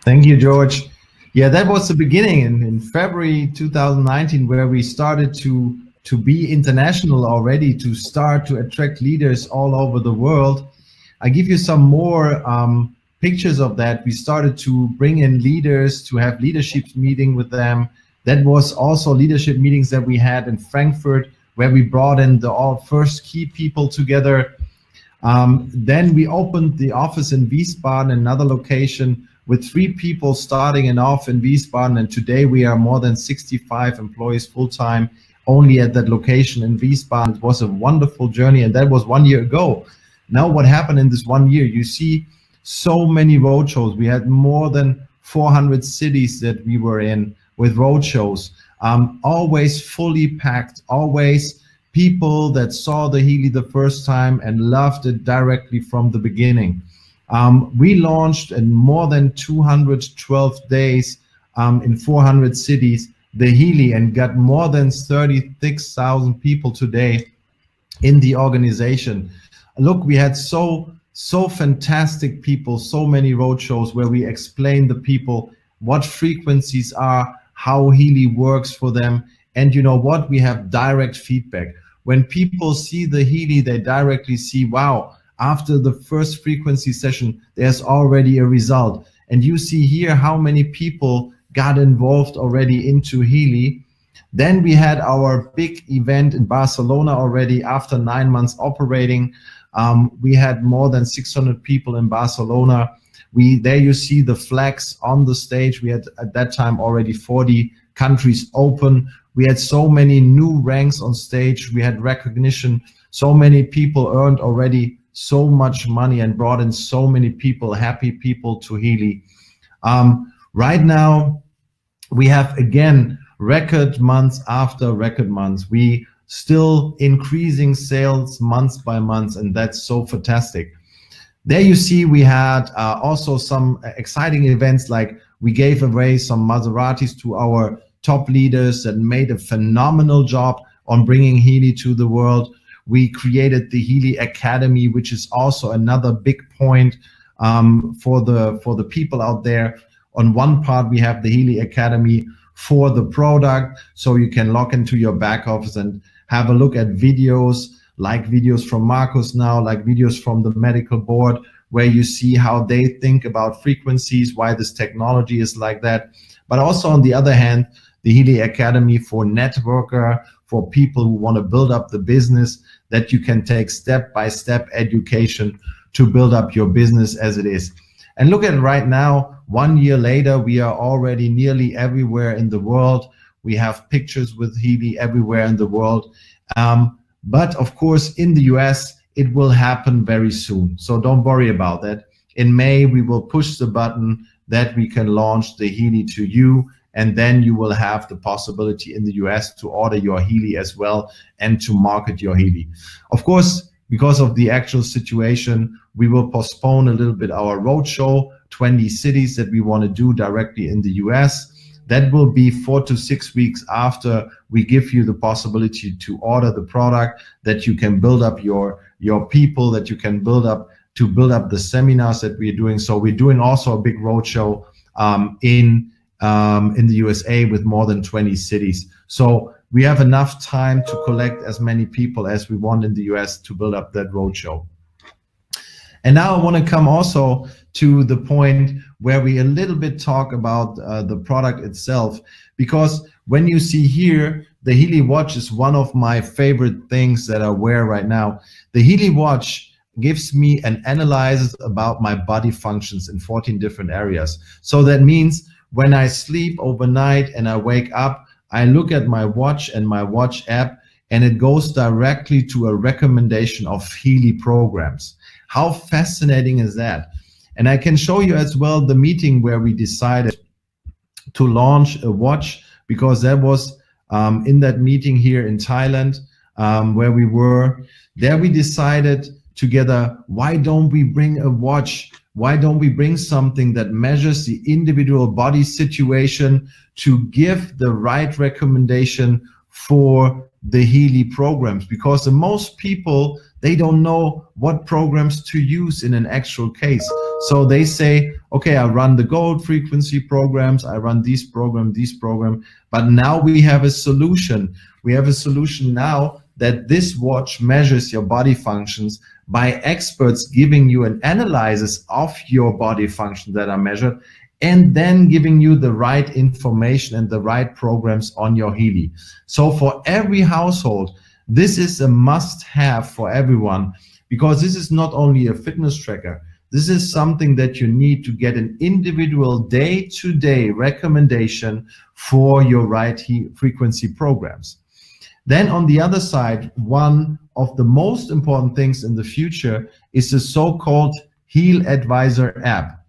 Thank you, George. Yeah, that was the beginning in February 2019, where we started to be international already, to start to attract leaders all over the world. I give you some more pictures of that. We started to bring in leaders, to have leadership meeting with them. That was also leadership meetings that we had in Frankfurt, where we brought in the first key people together. Then we opened the office in Wiesbaden, another location, with 3 people starting and off in Wiesbaden. And today we are more than 65 employees full-time only at that location in Wiesbaden. It was a wonderful journey, and that was 1 year ago. Now what happened in this 1 year? You see so many roadshows. We had more than 400 cities that we were in with roadshows, always fully packed, always people that saw the Healy the first time and loved it directly from the beginning. We launched in more than 212 days in 400 cities the Healy, and got more than 36,000 people today in the organization. Look, we had so fantastic people, so many roadshows where we explain the people what frequencies are, how Healy works for them, And you know what? We have direct feedback. When people see the Healy, they directly see, wow, after the first frequency session, there's already a result. And you see here how many people got involved already into Healy. Then we had our big event in Barcelona already after 9 months operating. We had more than 600 people in Barcelona. There you see the flags on the stage. We had at that time already 40 countries open. We had so many new ranks on stage. We had recognition. So many people earned already so much money and brought in so many people, happy people to Healy. Right now, we have again record months after record months. We still increasing sales month by month, and that's so fantastic. There you see we had also some exciting events, like we gave away some Maseratis to our top leaders that made a phenomenal job on bringing Healy to the world. We created the Healy Academy, which is also another big point for the people out there. On one part, we have the Healy Academy for the product, so you can log into your back office and have a look at videos, like videos from Marcus now, like videos from the medical board, where you see how they think about frequencies, why this technology is like that. But also on the other hand, the Healy Academy for networker, for people who want to build up the business, that you can take step-by-step education to build up your business as it is. And look at it right now, 1 year later, we are already nearly everywhere in the world. We have pictures with Healy everywhere in the world. But of course, in the US, it will happen very soon. So don't worry about that. In May, we will push the button that we can launch the Healy to you. And then you will have the possibility in the US to order your Healy as well and to market your Healy. Of course, because of the actual situation, we will postpone a little bit our roadshow, 20 cities that we want to do directly in the US. That will be 4 to 6 weeks after we give you the possibility to order the product, that you can build up your people, that you can build up the seminars that we're doing. So we're doing also a big roadshow in the USA with more than 20 cities. So we have enough time to collect as many people as we want in the US to build up that roadshow. And now I want to come also to the point where we a little bit talk about the product itself, because when you see here, the Healy watch is one of my favorite things that I wear right now. The Healy watch gives me an analysis about my body functions in 14 different areas. So that means when I sleep overnight and I wake up, I look at my watch and my watch app, and it goes directly to a recommendation of Healy programs. How fascinating is that? And I can show you as well the meeting where we decided to launch a watch, because that was in that meeting here in Thailand, where we were. There we decided together, why don't we bring a watch? Why don't we bring something that measures the individual body situation to give the right recommendation for the Healy programs? Because the most people, they don't know what programs to use in an actual case. So they say, okay, I run the gold frequency programs, I run this program, but now we have a solution. We have a solution now that this watch measures your body functions by experts giving you an analysis of your body functions that are measured, and then giving you the right information and the right programs on your Healy. So for every household, this is a must-have for everyone, because this is not only a fitness tracker. This is something that you need to get an individual day-to-day recommendation for your right frequency programs. Then on the other side, one of the most important things in the future is the so-called Heal Advisor app.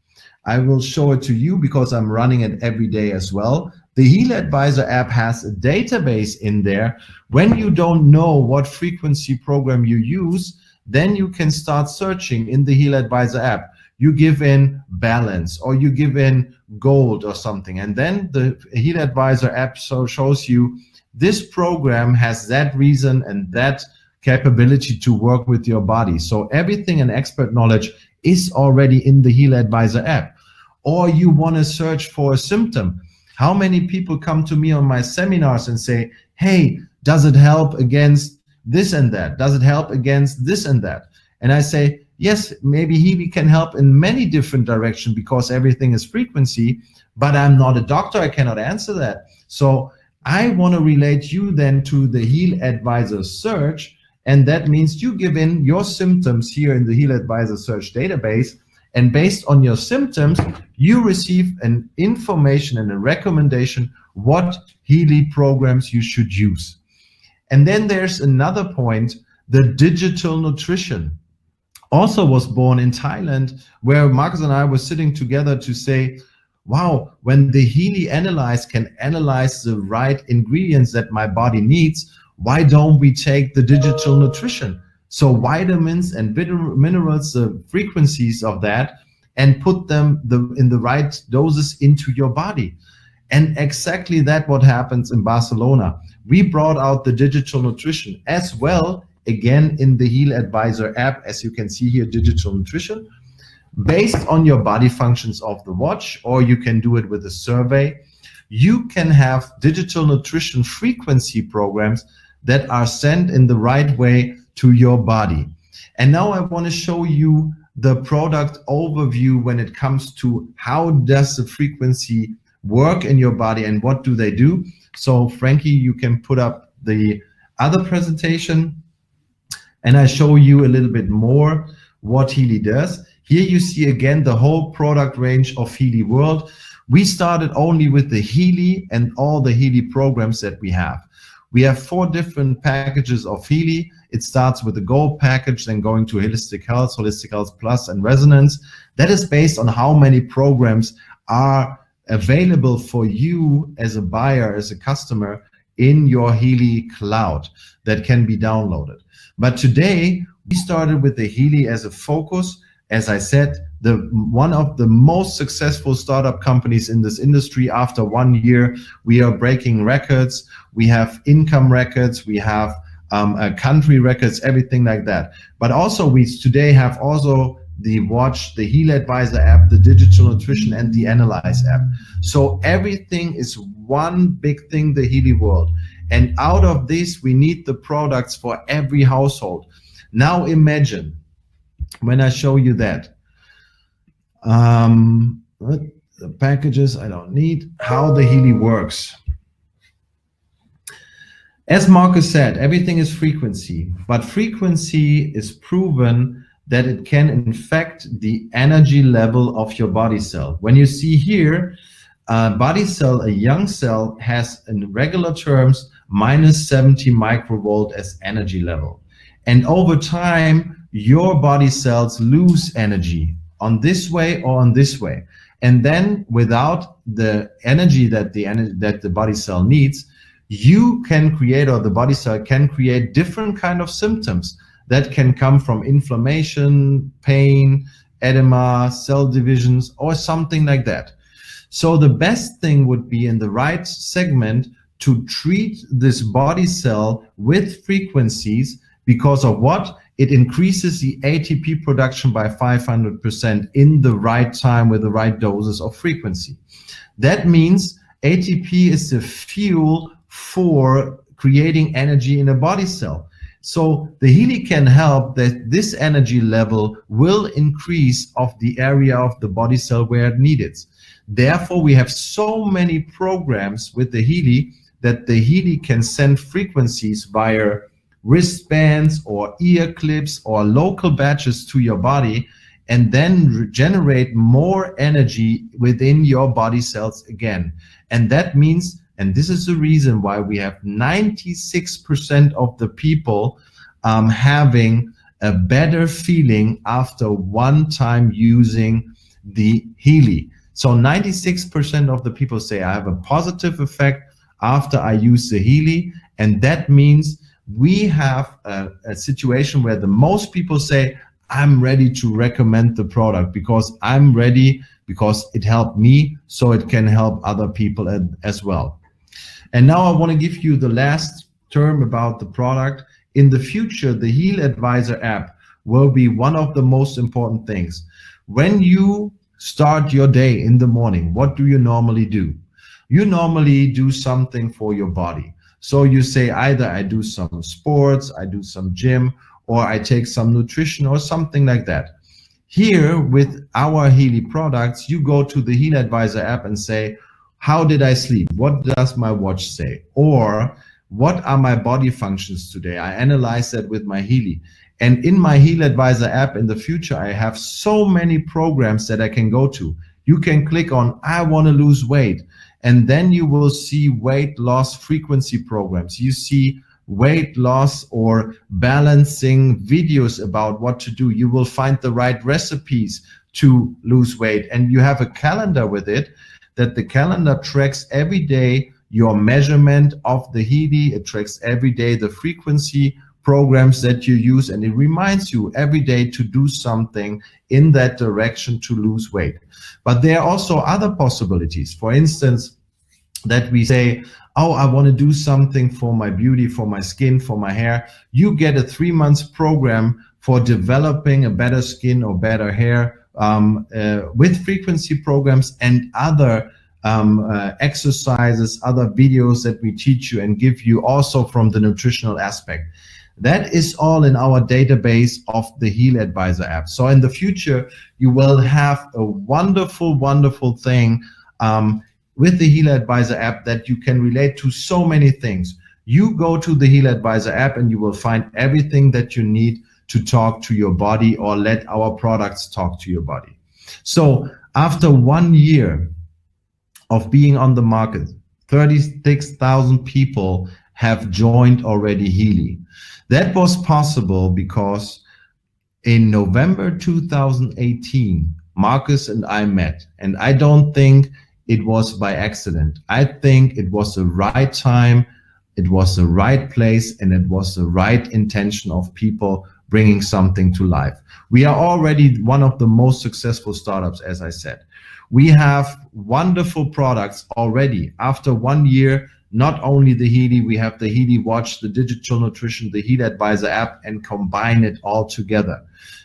I will show it to you because I'm running it every day as well. The Heal Advisor app has a database in there. When you don't know what frequency program you use, then you can start searching in the Heal Advisor app. You give in balance, or you give in gold or something, and then the Heal Advisor app shows you this program has that reason and that capability to work with your body. So everything in expert knowledge is already in the Heal Advisor app. Or you want to search for a symptom. How many people come to me on my seminars and say, hey, does it help against this and that? Does it help against this and that? And I say, yes, maybe Healy can help in many different directions because everything is frequency, but I'm not a doctor, I cannot answer that. So I want to relate you then to the Heal Advisor search, and that means you give in your symptoms here in the Heal Advisor search database, and based on your symptoms, you receive an information and a recommendation what Healy programs you should use. And then there's another point, the digital nutrition. Also was born in Thailand, where Marcus and I were sitting together to say, wow, when the Healy Analyze can analyze the right ingredients that my body needs, why don't we take the digital nutrition? So vitamins and minerals, the frequencies of that, and put them in the right doses into your body. And exactly that what happens in Barcelona. We brought out the digital nutrition as well, again in the Heal Advisor app, as you can see here, digital nutrition, based on your body functions of the watch, or you can do it with a survey. You can have digital nutrition frequency programs that are sent in the right way to your body. And now I want to show you the product overview when it comes to how does the frequency work in your body and what do they do. So Frankie, you can put up the other presentation and I show you a little bit more what Healy does. Here you see again the whole product range of Healy World. We started only with the Healy and all the Healy programs that we have. We have 4 different packages of Healy. It starts with the Gold package, then going to Holistic Health Plus, and Resonance. That is based on how many programs are available for you as a buyer, as a customer, in your Healy cloud that can be downloaded. But today, we started with the Healy as a focus. As I said, one of the most successful startup companies in this industry. After 1 year, we are breaking records. We have income records. We have country records, everything like that. But also we today have also the watch, the Heal Advisor app, the digital nutrition, and the Analyze app. So everything is one big thing, the Healy World. And out of this, we need the products for every household. Now imagine, when I show you that, the packages I don't need, how the Healy works. As Marcus said, everything is frequency, but frequency is proven that it can infect the energy level of your body cell. When you see here, a body cell, a young cell, has in regular terms -70 microvolt as energy level. And over time, your body cells lose energy on this way or on this way. And then without the energy that the body cell needs, you can create, or the body cell can create, different kind of symptoms that can come from inflammation, pain, edema, cell divisions, or something like that. So the best thing would be, in the right segment, to treat this body cell with frequencies, because of what? It increases the ATP production by 500% in the right time with the right doses of frequency. That means ATP is the fuel for creating energy in a body cell. So the Healy can help that this energy level will increase of the area of the body cell where it needs. Therefore, we have so many programs with the Healy that the Healy can send frequencies via wristbands or ear clips or local badges to your body, and then generate more energy within your body cells again. And that means, and this is the reason why we have 96% of the people having a better feeling after one time using the Healy. So 96% of the people say, I have a positive effect after I use the Healy. And that means we have a situation where the most people say, I'm ready to recommend the product because I'm ready, because it helped me, so it can help other people as well. And now I want to give you the last term about the product. In the future, the Heal Advisor app will be one of the most important things. When you start your day in the morning, what do you normally do? you normally do something for your body. So you say either I do some sports, I do some gym, or I take some nutrition or something like that. Here with our Healy products, you go to the Healy Advisor app and say, how did I sleep? What does my watch say? Or what are my body functions today? I analyze that with my Healy. And in my Healy Advisor app in the future, I have so many programs that I can go to. You can click on, I want to lose weight. And then you will see weight loss frequency programs. You see weight loss or balancing videos about what to do. You will find the right recipes to lose weight. And you have a calendar with it, that the calendar tracks every day your measurement of the Healy. It tracks every day the frequency programs that you use, and it reminds you every day to do something in that direction to lose weight. But there are also other possibilities. For instance, that we say, oh, I want to do something for my beauty, for my skin, for my hair. You get a 3-month program for developing a better skin or better hair with frequency programs and other exercises, other videos that we teach you and give you also from the nutritional aspect. That is all in our database of the Healy Advisor app. So in the future, you will have a wonderful, wonderful thing with the Healy Advisor app that you can relate to so many things. You go to the Healy Advisor app and you will find everything that you need to talk to your body or let our products talk to your body. So after 1 year of being on the market, 36,000 people have joined already Healy. That was possible because in November 2018, Marcus and I met, and I don't think it was by accident. I think it was the right time, it was the right place, and it was the right intention of people bringing something to life. We are already one of the most successful startups, as I said. We have wonderful products already. After 1 year, not only the Healy, we have the Healy Watch, the digital nutrition, the Healy Advisor app, and combine it all together.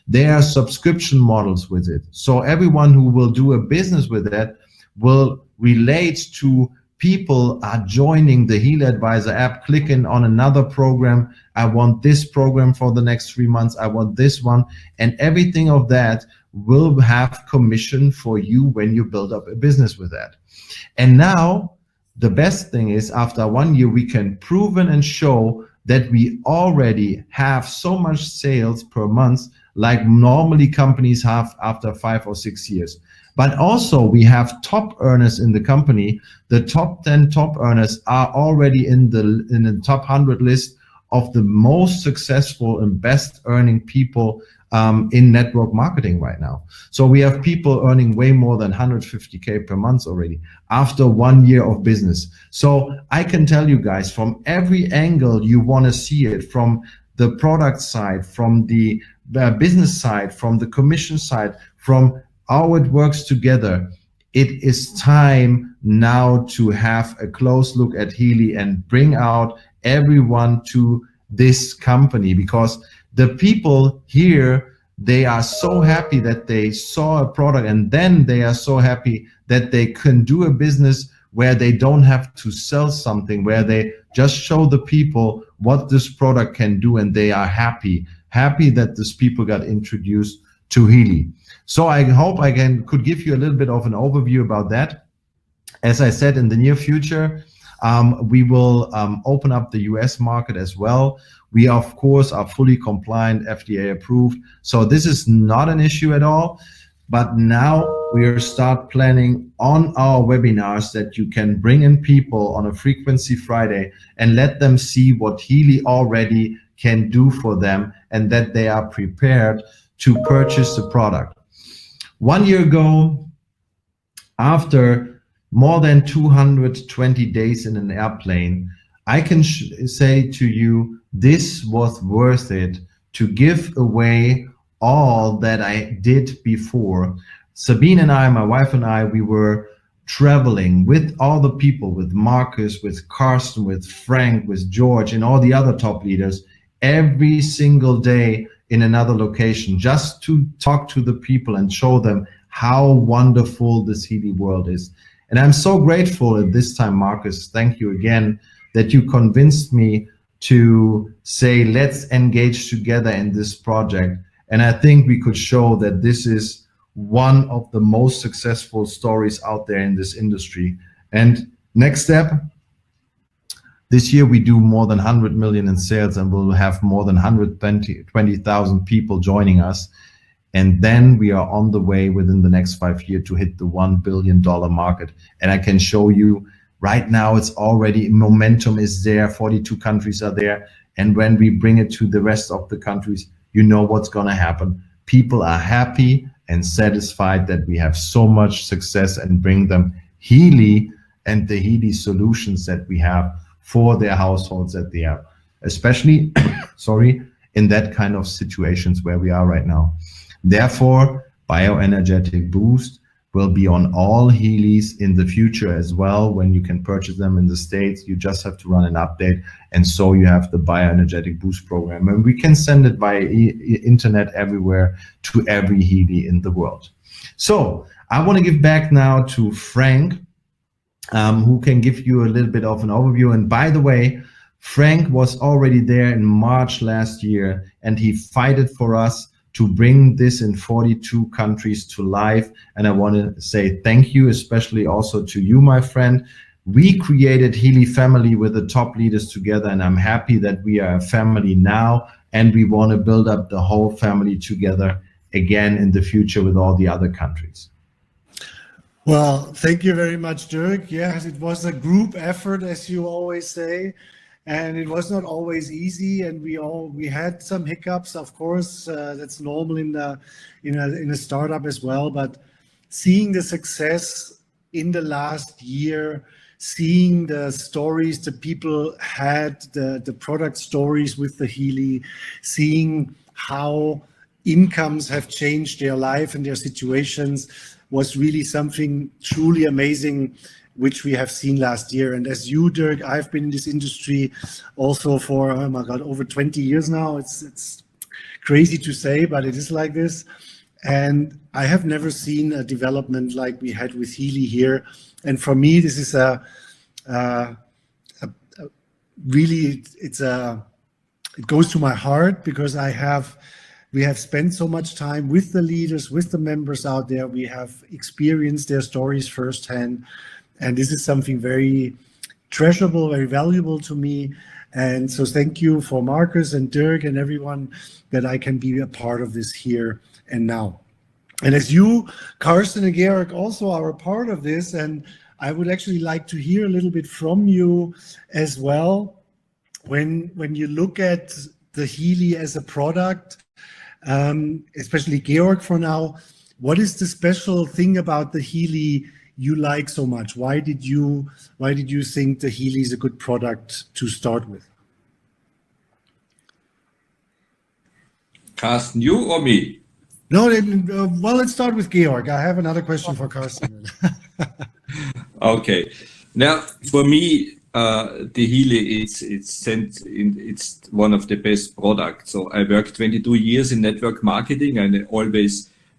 There are subscription models with it. So everyone who will do a business with that will relate to people are joining the Healy Advisor app, clicking on another program. I want this program for the next 3 months. I want this one. And everything of that will have commission for you when you build up a business with that. And now the best thing is after 1 year, we can prove and show that we already have so much sales per month like normally companies have after 5 or 6 years. But also we have top earners in the company. The top 10 top earners are already in the top 100 list of the most successful and best earning people in network marketing right now. So we have people earning way more than 150K per month already after 1 year of business. So I can tell you guys, from every angle you want to see it, from the product side, from the business side, from the commission side, from how it works together, it is time now to have a close look at Healy and bring out everyone to this company, because the people here, they are so happy that they saw a product, and then they are so happy that they can do a business where they don't have to sell something, where they just show the people what this product can do, and they are happy that these people got introduced to Healy. So I hope I could give you a little bit of an overview about that. As I said, in the near future, we will open up the US market as well. We, of course, are fully compliant, FDA approved. So this is not an issue at all. But now we start planning on our webinars that you can bring in people on a Frequency Friday and let them see what Healy already can do for them, and that they are prepared to purchase the product. 1 year ago, after more than 220 days in an airplane, I can say to you, this was worth it to give away all that I did before. Sabine and I, my wife and I, we were traveling with all the people, with Marcus, with Carsten, with Frank, with Georg, and all the other top leaders, every single day in another location, just to talk to the people and show them how wonderful this Healy world is. And I'm so grateful at this time, Marcus, thank you again, that you convinced me to say, let's engage together in this project. And I think we could show that this is one of the most successful stories out there in this industry. And next step, this year we do more than 100 million in sales, and we'll have more than 120,000 people joining us. And then we are on the way within the next 5 years to hit the $1 billion market. And I can show you right now, it's already, momentum is there, 42 countries are there. And when we bring it to the rest of the countries, you know what's gonna happen. People are happy and satisfied that we have so much success and bring them Healy and the Healy solutions that we have for their households that they have, especially, sorry, in that kind of situations where we are right now. Therefore, Bioenergetic Boost will be on all Healys in the future as well. When you can purchase them in the States, you just have to run an update. And so you have the Bioenergetic Boost program. And we can send it by internet everywhere to every Healy in the world. So I want to give back now to Frank, who can give you a little bit of an overview. And by the way, Frank was already there in March last year, and he fought for us to bring this in 42 countries to life. And I want to say thank you, especially also to you, my friend. We created Healy Family with the top leaders together, and I'm happy that we are a family now, and we want to build up the whole family together again in the future with all the other countries. Well, thank you very much, Dirk. Yes, it was a group effort, as you always say. And it was not always easy, and we had some hiccups, of course. That's normal in a startup as well. But seeing the success in the last year, seeing the stories the people had, the product stories with the Healy, seeing how incomes have changed their life and their situations was really something truly amazing, which we have seen last year. And as you, Dirk, I've been in this industry also for, oh my God, over 20 years now. It's crazy to say, but it is like this. And I have never seen a development like we had with Healy here. And for me, this is really, it goes to my heart, because we have spent so much time with the leaders, with the members out there. We have experienced their stories firsthand. And this is something very treasurable, very valuable to me. And so thank you for Marcus and Dirk and everyone that I can be a part of this here and now. And as you, Carsten and Georg, also are a part of this, and I would actually like to hear a little bit from you as well. When you look at the Healy as a product, especially Georg for now, what is the special thing about the Healy you like so much? Why did you think the Healy is a good product to start with? Carsten, you or me? No, well, let's start with Georg. I have another question for Carsten. Okay. Now, for me, the Healy, it's one of the best products. So I worked 22 years in network marketing, and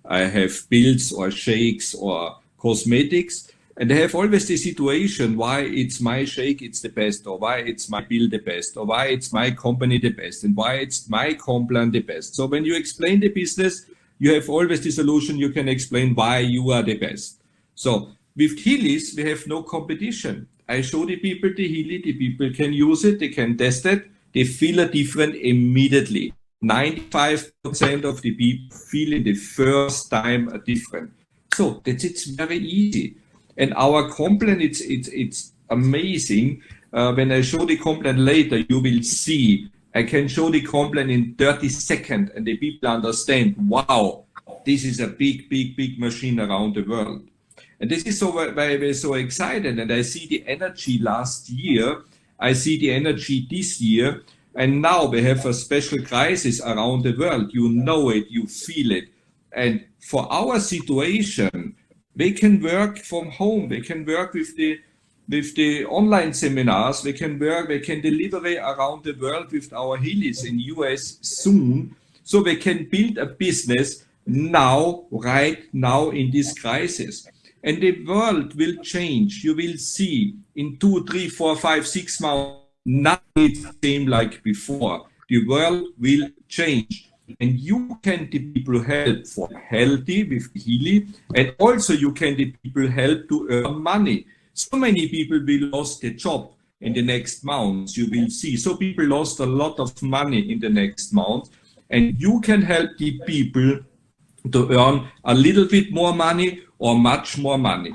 I have pills or shakes or cosmetics, and I have always the situation why it's my shake it's the best, or why it's my pill the best, or why it's my company the best, and why it's my complan the best. So when you explain the business, you have always the solution. You can explain why you are the best. So with Healys, we have no competition. I show the people the Healy, the people can use it, they can test it, they feel a different immediately. 95% of the people feel in the first time a different. So it's very easy. And our complan, it's amazing. When I show the complan later, you will see I can show the complan in 30 seconds, and the people understand, wow, this is a big machine around the world. And this is why we're so excited. And I see the energy last year, I see the energy this year, and now we have a special crisis around the world. You know it, you feel it. And for our situation, they can work from home. They can work with the online seminars. They can deliver around the world with our Healys in US soon. So they can build a business now, right now in this crisis. And the world will change. You will see in 2, 3, 4, 5, 6 months, nothing is the same like before. The world will change. And you can the people help for healthy with Healy, and also you can the people help to earn money. So many people will lose their job in the next months, you will see. So people lost a lot of money in the next month, and you can help the people to earn a little bit more money or much more money.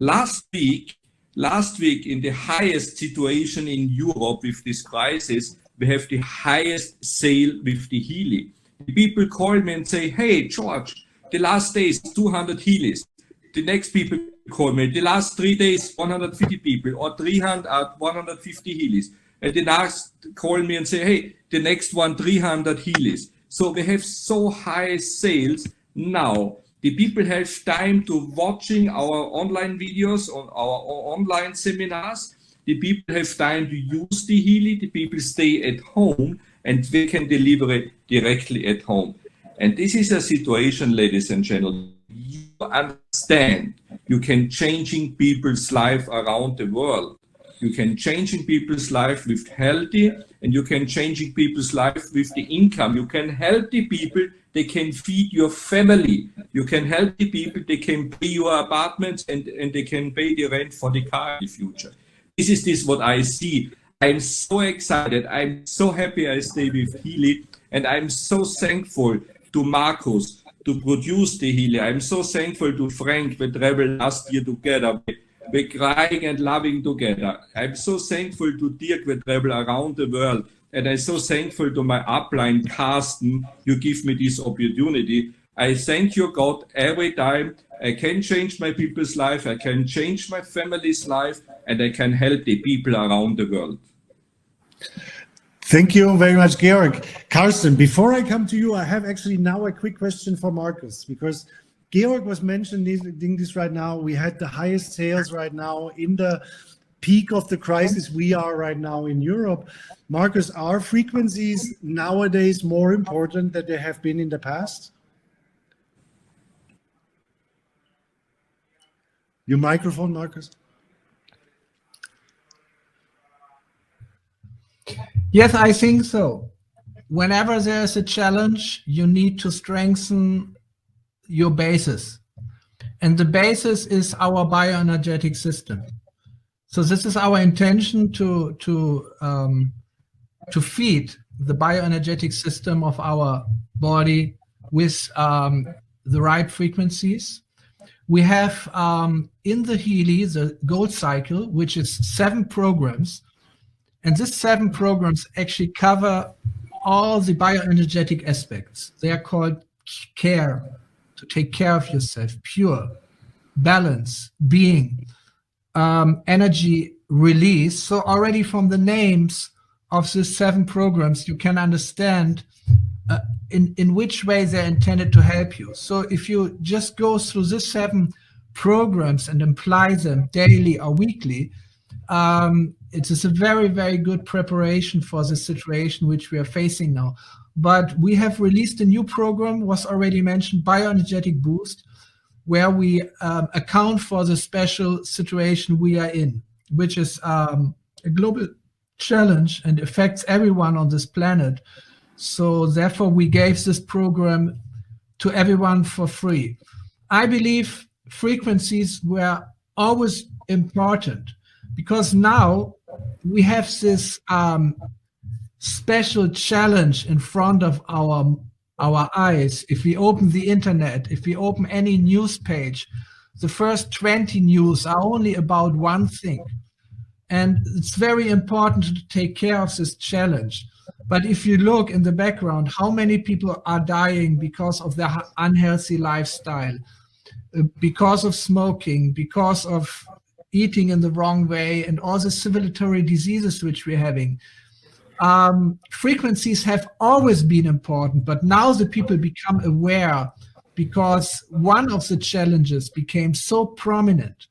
Last week in the highest situation in Europe with this crisis, we have the highest sale with the Healy. The people call me and say, hey, Georg, the last days, 200 Healys. The next people call me, the last 3 days, 150 people, or 150 Healys. And the next call me and say, hey, the next one, 300 Healys. So we have so high sales now. The people have time to watching our online videos or our online seminars. The people have time to use the Healy. The people stay at home and they can deliver it directly at home. And this is a situation, ladies and gentlemen, you understand you can changing people's life around the world. You can changing people's life with healthy, and you can changing people's life with the income. You can help the people, they can feed your family. You can help the people, they can pay your apartments and they can pay the rent for the car in the future. This is what I see. I'm so excited. I'm so happy I stay with Healy, and I'm so thankful to Markus to produce the Healy. I'm so thankful to Frank. We traveled last year together. We're crying and loving together. I'm so thankful to Dirc. We travel around the world. And I'm so thankful to my upline, Carsten. You give me this opportunity. I thank you, God, every time I can change my people's life. I can change my family's life, and I can help the people around the world. Thank you very much, Georg. Carsten, before I come to you, I have actually now a quick question for Markus, because Georg was mentioning this right now. We had the highest sales right now in the peak of the crisis we are right now in Europe. Markus, are frequencies nowadays more important than they have been in the past? Your microphone, Markus. Yes, I think so. Whenever there's a challenge, you need to strengthen your basis. And the basis is our bioenergetic system. So this is our intention to feed the bioenergetic system of our body with the right frequencies. We have in the Healy, the gold cycle, which is 7 programs. And these 7 programs actually cover all the bioenergetic aspects. They are called care, to take care of yourself, pure, balance, being, energy release. So already from the names of these 7 programs, you can understand in which way they're intended to help you. So if you just go through these 7 programs and apply them daily or weekly, it is a very, very good preparation for the situation which we are facing now. But we have released a new program, was already mentioned, Bioenergetic Boost, where we account for the special situation we are in, which is a global challenge and affects everyone on this planet. So therefore, we gave this program to everyone for free. I believe frequencies were always important, because now we have this special challenge in front of our eyes. If we open the internet, if we open any news page, the first 20 news are only about one thing. And it's very important to take care of this challenge. But if you look in the background, how many people are dying because of their unhealthy lifestyle, because of smoking, because of eating in the wrong way, and all the civilizatory diseases which we're having. Frequencies have always been important, but now the people become aware because one of the challenges became so prominent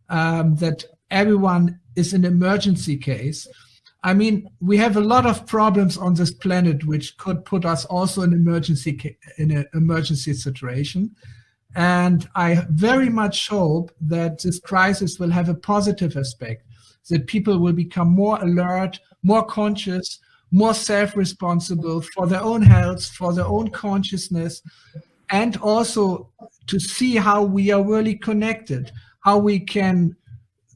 that everyone is an emergency case. I mean, we have a lot of problems on this planet which could put us also in an emergency situation. And I very much hope that this crisis will have a positive aspect, that people will become more alert, more conscious, more self-responsible for their own health, for their own consciousness, and also to see how we are really connected, how we can,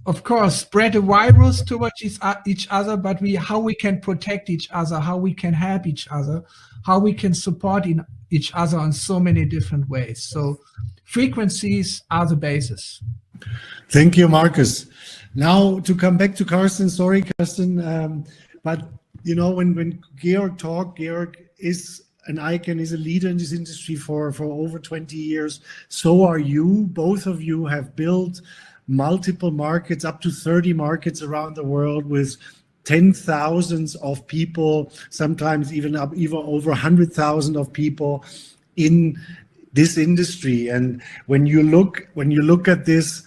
of course, spread a virus towards each other, but how we can protect each other, how we can help each other, how we can support each other in so many different ways. So frequencies are the basis. Thank you, Marcus. Now to come back to Carsten, sorry, Carsten, but you know, when Georg talked, Georg is an icon, is a leader in this industry for over 20 years. So are you. Both of you have built multiple markets, up to 30 markets around the world with 10,000s of people, sometimes even over 100,000 of people in this industry. And when you look at this,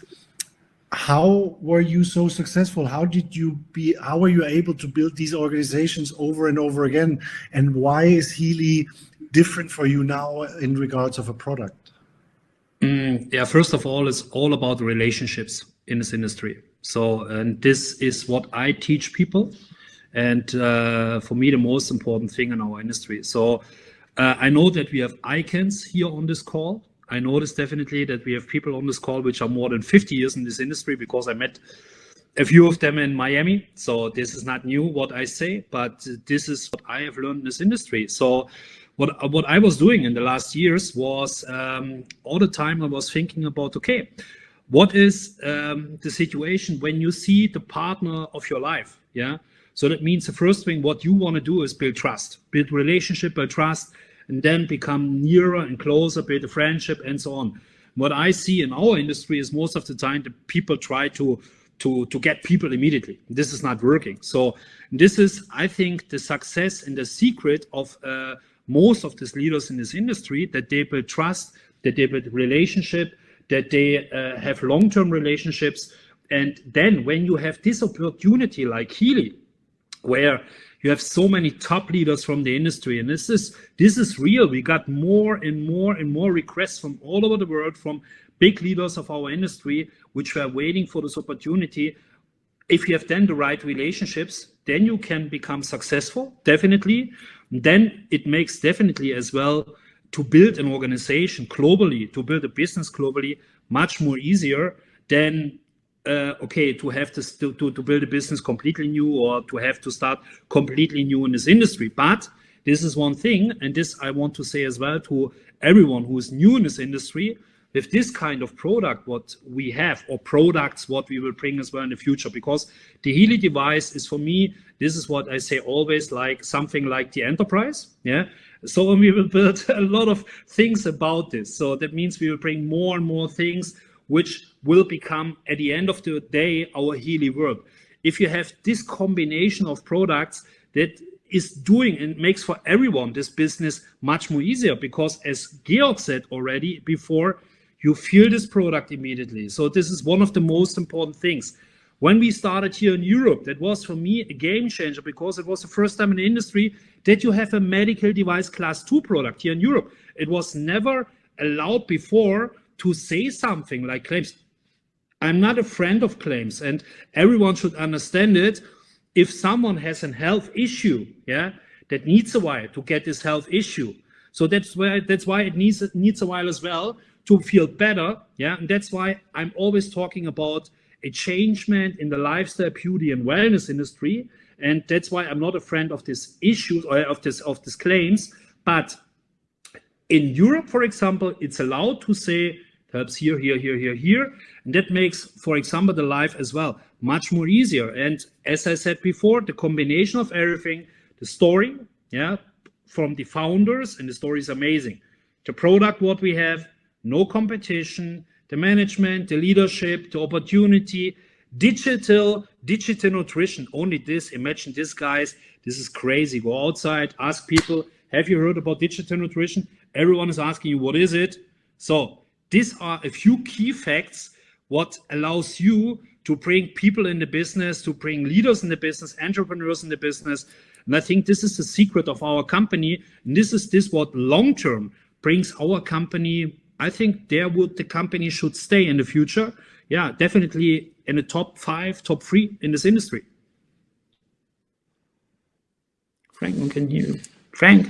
how were you so successful? How were you able to build these organizations over and over again? And why is Healy different for you now in regards of a product? Yeah, first of all, it's all about relationships in this industry. So, and this is what I teach people. And for me, the most important thing in our industry. So I know that we have icons here on this call. I noticed definitely that we have people on this call which are more than 50 years in this industry, because I met a few of them in Miami. So this is not new what I say, but this is what I have learned in this industry. So what I was doing in the last years was all the time I was thinking about, okay, what is the situation when you see the partner of your life? Yeah. So that means the first thing what you want to do is build trust, build relationship, build trust, and then become nearer and closer, build a friendship and so on. What I see in our industry is most of the time the people try to get people immediately. This is not working. So this is, I think, the success and the secret of most of these leaders in this industry, that they build trust, that they build relationship, that they have long-term relationships. And then when you have this opportunity like Healy, where you have so many top leaders from the industry, and this is real. We got more and more and more requests from all over the world, from big leaders of our industry, which were waiting for this opportunity. If you have then the right relationships, then you can become successful, definitely. Then it makes definitely as well to build an organization globally, to build a business globally, much more easier than to have to build a business completely new, or to have to start completely new in this industry. But this is one thing, and this I want to say as well to everyone who is new in this industry, with this kind of product what we have, or products what we will bring as well in the future, because the Healy device is, for me, this is what I say always, like something like the enterprise. Yeah. So we will build a lot of things about this. So that means we will bring more and more things which will become, at the end of the day, our Healy world. If you have this combination of products, that is doing and makes for everyone this business much more easier, because as Georg said already before, you feel this product immediately. So this is one of the most important things. When we started here in Europe, that was for me a game changer, because it was the first time in the industry that you have a medical device class 2 product here in Europe. It was never allowed before to say something like claims. I'm not a friend of claims, and everyone should understand it. If someone has a health issue, yeah, that needs a while to get this health issue. So that's why it needs a while as well to feel better, yeah. And that's why I'm always talking about a changement in the lifestyle, beauty, and wellness industry. And that's why I'm not a friend of these issues or of these claims. But in Europe, for example, it's allowed to say helps here, here, here, here, here. And that makes, for example, the life as well much more easier. And as I said before, the combination of everything, the story, yeah, from the founders, and the story is amazing. The product, what we have, no competition, the management, the leadership, the opportunity, digital nutrition, only this. Imagine this, guys, this is crazy. Go outside, ask people, have you heard about digital nutrition? Everyone is asking you, what is it? So these are a few key facts what allows you to bring people in the business, to bring leaders in the business, entrepreneurs in the business. And I think this is the secret of our company. And this is what long-term brings our company, I think there would the company should stay in the future. Yeah, definitely in the top 5, top 3 in this industry. Frank, can you? Frank.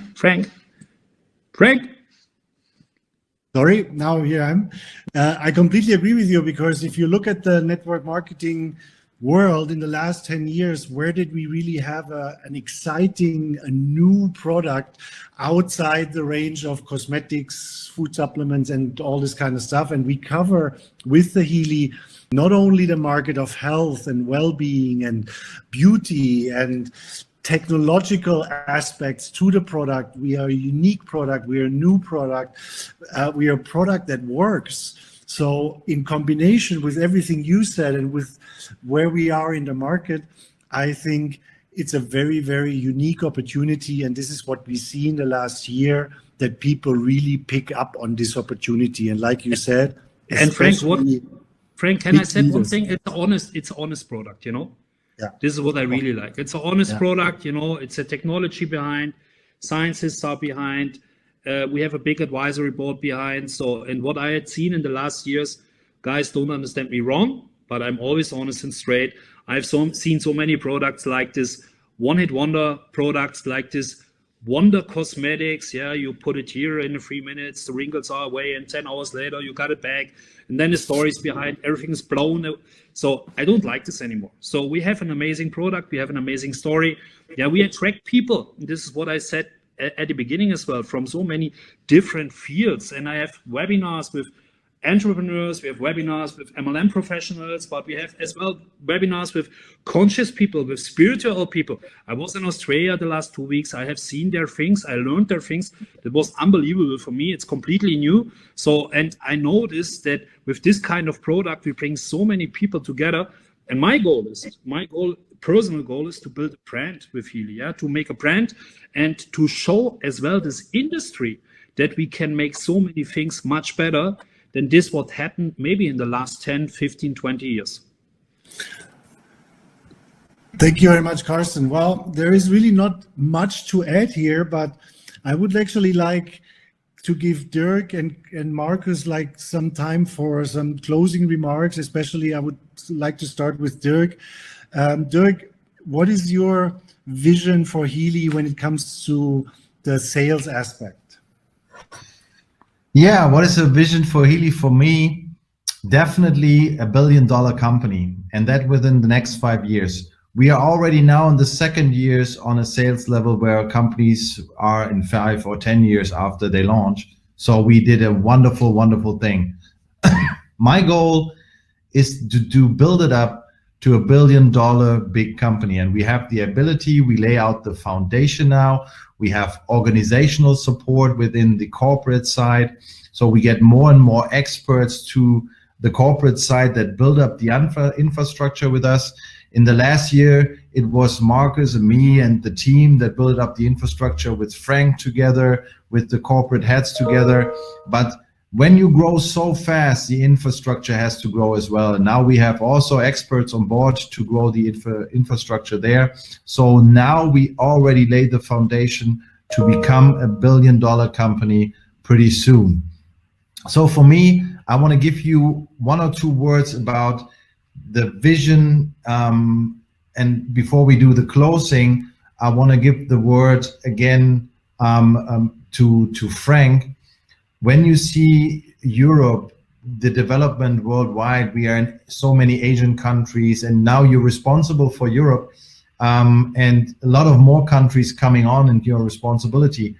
Sorry, now here I am. I completely agree with you, because if you look at the network marketing world in the last 10 years, where did we really have an exciting, a new product outside the range of cosmetics, food supplements, and all this kind of stuff? And we cover with the Healy not only the market of health and well-being and beauty and technological aspects to the product. We are a unique product. We are a new product. We are a product that works. So in combination with everything you said and with where we are in the market, I think it's a very, very unique opportunity. And this is what we see in the last year, that people really pick up on this opportunity. And like you said, and Frank, can I say one thing? It's an honest product, you know? Yeah. This is what I really like. It's an honest product, you know, it's a technology behind, scientists are behind, we have a big advisory board behind. So, and what I had seen in the last years, guys, don't understand me wrong, but I'm always honest and straight. I've seen so many products like this, one-hit wonder products like this, Wonder Cosmetics. Yeah, you put it here in 3 minutes, the wrinkles are away, and 10 hours later you got it back, and then the stories behind, everything's blown. So I don't like this anymore. So we have an amazing product, we have an amazing story. Yeah, we attract people. This is what I said at the beginning as well, from so many different fields. And I have webinars with entrepreneurs, we have webinars with MLM professionals, but we have as well webinars with conscious people, with spiritual people. I was in Australia the last 2 weeks. I have seen their things. I learned their things. It was unbelievable for me. It's completely new. So, and I noticed that with this kind of product, we bring so many people together. And personal goal is to build a brand with Healy, yeah, to make a brand and to show as well this industry that we can make so many things much better than this what happened maybe in the last 10, 15, 20 years. Thank you very much, Carsten. Well, there is really not much to add here, but I would actually like to give Dirk and Marcus like some time for some closing remarks. Especially, I would like to start with Dirk. Dirk, what is your vision for Healy when it comes to the sales aspect? Yeah, what is a vision for Healy for me? Definitely $1 billion company, and that within the next 5 years. We are already now in the second years on a sales level where companies are in 5 or 10 years after they launch. So we did a wonderful, wonderful thing. My goal is to build it up to $1 billion big company. And we have the ability, we lay out the foundation now. We have organizational support within the corporate side. So we get more and more experts to the corporate side that build up the infrastructure with us. In the last year, it was Marcus and me and the team that built up the infrastructure with Frank together, with the corporate heads together. But when you grow so fast, the infrastructure has to grow as well. And now we have also experts on board to grow the infrastructure there. So now we already laid the foundation to become $1 billion company pretty soon. So for me, I want to give you 1 or 2 words about the vision. And before we do the closing, I want to give the word again to Frank. When you see Europe, the development worldwide, we are in so many Asian countries, and now you're responsible for Europe, and a lot of more countries coming on into your responsibility.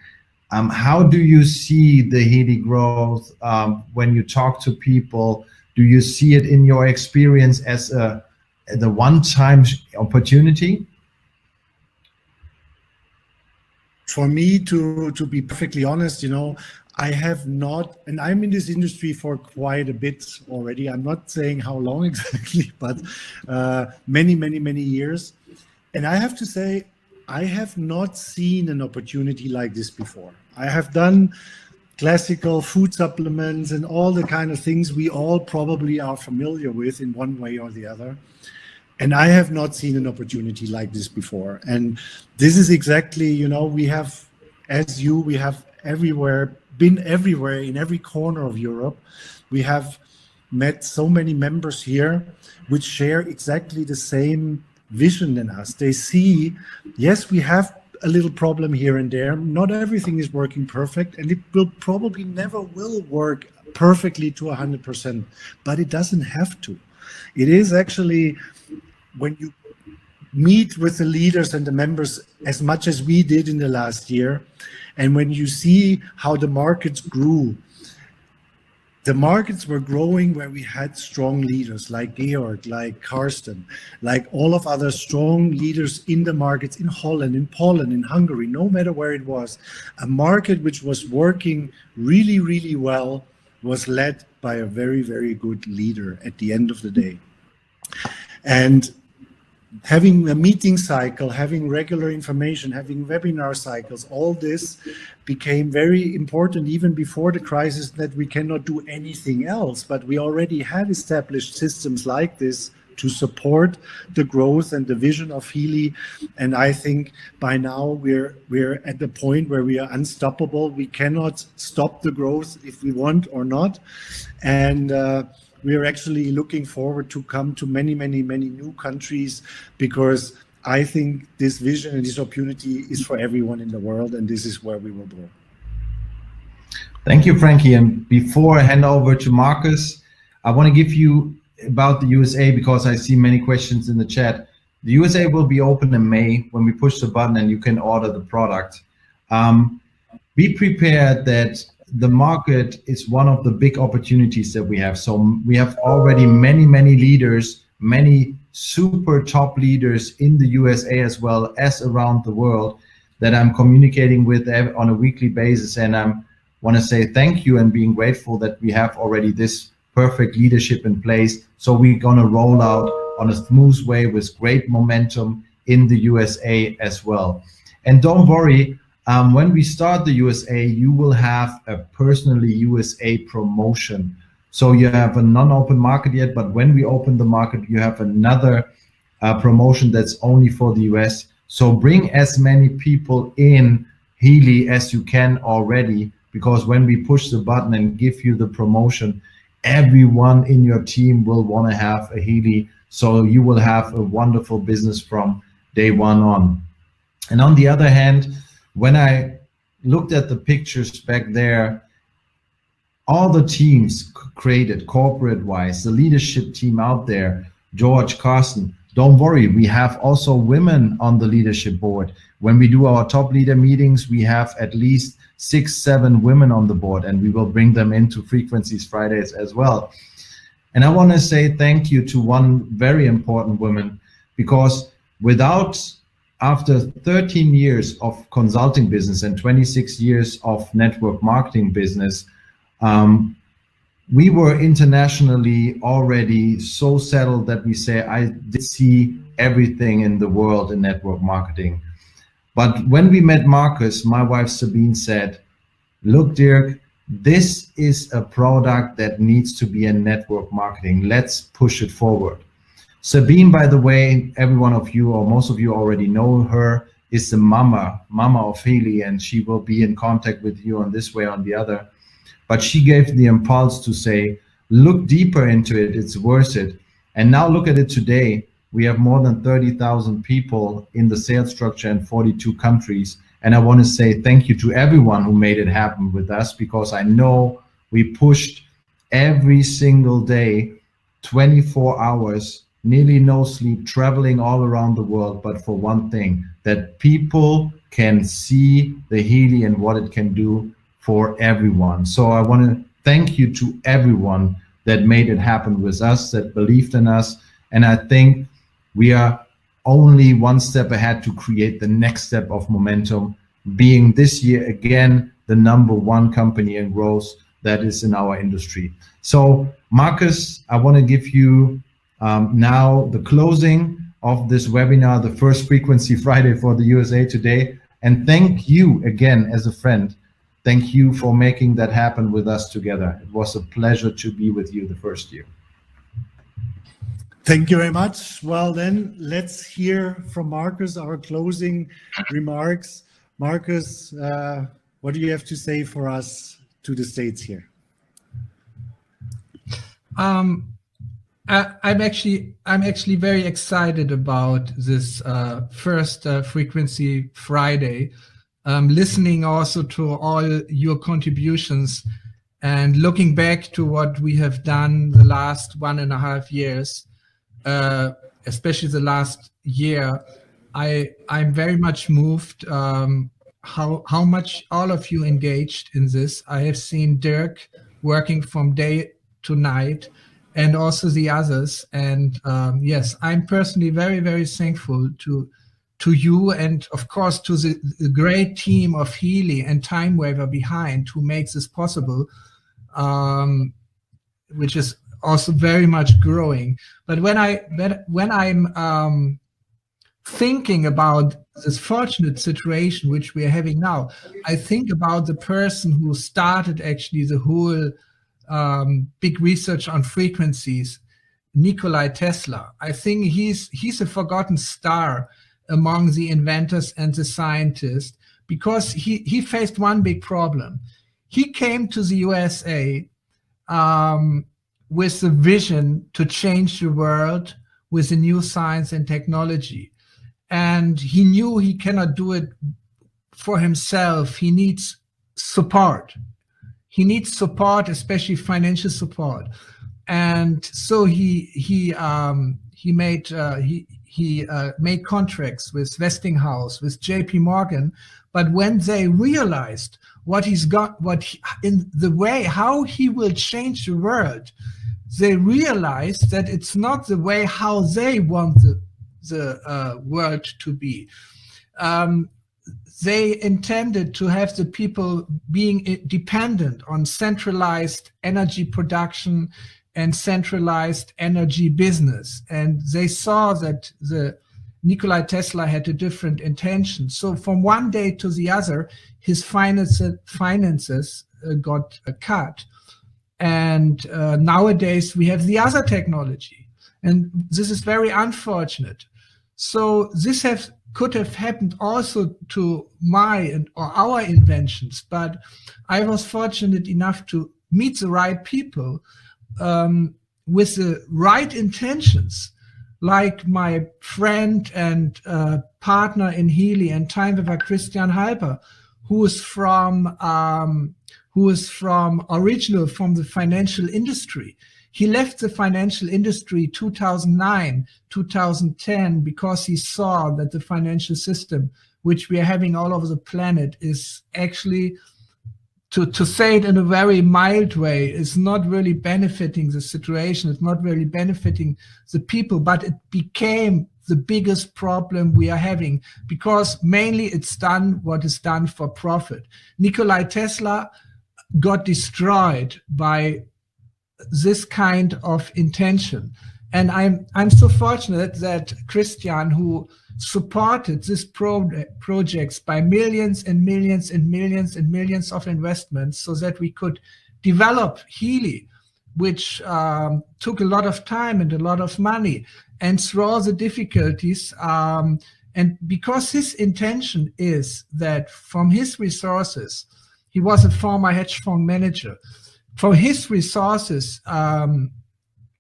How do you see the Healy growth when you talk to people? Do you see it in your experience as the one-time opportunity? For me, to be perfectly honest, you know, I have not, and I'm in this industry for quite a bit already. I'm not saying how long exactly, but many, many, many years. And I have to say, I have not seen an opportunity like this before. I have done classical food supplements and all the kind of things we all probably are familiar with in one way or the other. And I have not seen an opportunity like this before. And this is exactly, you know, we have, as we have everywhere, been everywhere in every corner of Europe. We have met so many members here which share exactly the same vision than us. They see, yes, we have a little problem here and there. Not everything is working perfect, and it will probably never will work perfectly to 100%, but it doesn't have to. It is actually, when you meet with the leaders and the members as much as we did in the last year, and when you see how the markets grew, the markets were growing where we had strong leaders like Georg, like Carsten, like all of other strong leaders in the markets in Holland, in Poland, in Hungary, no matter where it was. A market which was working really, really well was led by a very, very good leader at the end of the day. And having a meeting cycle, having regular information, having webinar cycles, all this became very important even before the crisis, that we cannot do anything else. But we already had established systems like this to support the growth and the vision of Healy. And I think by now we're at the point where we are unstoppable. We cannot stop the growth if we want or not. And we are actually looking forward to come to many, many, many new countries, because I think this vision and this opportunity is for everyone in the world, and this is where we will go. Thank you, Frankie. And before I hand over to Marcus, I want to give you about the USA, because I see many questions in the chat. The USA will be open in May when we push the button and you can order the product. Be prepared that the market is one of the big opportunities that we have. So we have already many, many leaders, many super top leaders in the USA as well as around the world that I'm communicating with on a weekly basis. And I want to say thank you and being grateful that we have already this perfect leadership in place. So we're going to roll out on a smooth way with great momentum in the USA as well. And don't worry, when we start the USA, you will have a personally USA promotion. So you have a non-open market yet, but when we open the market, you have another promotion that's only for the US. So bring as many people in Healy as you can already, because when we push the button and give you the promotion, everyone in your team will want to have a Healy. So you will have a wonderful business from day one on. And on the other hand, when I looked at the pictures back there, all the teams created corporate-wise, the leadership team out there, Georg, Carsten, don't worry, we have also women on the leadership board. When we do our top leader meetings, we have at least 6-7 women on the board, and we will bring them into Frequencies Fridays as well. And I want to say thank you to one very important woman, because after 13 years of consulting business and 26 years of network marketing business, we were internationally already so settled that we say, I did see everything in the world in network marketing. But when we met Marcus, my wife Sabine said, look, Dirk, this is a product that needs to be in network marketing. Let's push it forward. Sabine, by the way, every one of you or most of you already know her, is the mama of Healy, and she will be in contact with you on this way or on the other. But she gave the impulse to say, look deeper into it, it's worth it. And now look at it today. We have more than 30,000 people in the sales structure in 42 countries. And I want to say thank you to everyone who made it happen with us, because I know we pushed every single day, 24 hours, nearly no sleep, traveling all around the world, but for one thing, that people can see the Healy and what it can do for everyone. So I want to thank you to everyone that made it happen with us, that believed in us. And I think we are only one step ahead to create the next step of momentum, being this year again the #1 company in growth that is in our industry. So Marcus, I want to give you now the closing of this webinar, the first Frequency Friday for the USA today. And thank you again as a friend. Thank you for making that happen with us together. It was a pleasure to be with you the first year. Thank you very much. Well, then let's hear from Marcus, our closing remarks. Marcus, what do you have to say for us to the States here? I'm actually very excited about this first Frequency Friday. Listening also to all your contributions and looking back to what we have done the last 1.5 years, especially the last year, I'm very much moved how much all of you engaged in this. I have seen Dirk working from day to night, and also the others. And yes, I'm personally very, very thankful to you, and of course to the great team of Healy and Timewaver behind who makes this possible, which is also very much growing. But when I'm thinking about this fortunate situation which we are having now, I think about the person who started actually the whole big research on frequencies, Nikola Tesla. I think he's a forgotten star among the inventors and the scientists, because he faced one big problem. He came to the USA with the vision to change the world with the new science and technology. And he knew he cannot do it for himself. He needs support. He needs support, especially financial support. And so he made contracts with Westinghouse, with JP Morgan. But when they realized what he's got, in the way how he will change the world, they realized that it's not the way how they want the world to be. They intended to have the people being dependent on centralized energy production and centralized energy business. And they saw that the Nikola Tesla had a different intention. So from one day to the other, his finances got cut. And nowadays we have the other technology. And this is very unfortunate. So this could have happened also to my or our inventions, but I was fortunate enough to meet the right people with the right intentions, like my friend and partner in Healy and Timewaver, Christian Halper, who is from the financial industry. He left the financial industry 2009, 2010, because he saw that the financial system, which we are having all over the planet, is actually, to say it in a very mild way, is not really benefiting the situation. It's not really benefiting the people, but it became the biggest problem we are having, because mainly it's done what is done for profit. Nikola Tesla got destroyed by this kind of intention. And I'm so fortunate that Christian, who supported these projects by millions and millions and millions and millions of investments, so that we could develop Healy, which took a lot of time and a lot of money, and through all the difficulties, and because his intention is that from his resources, he was a former hedge fund manager, for his resources,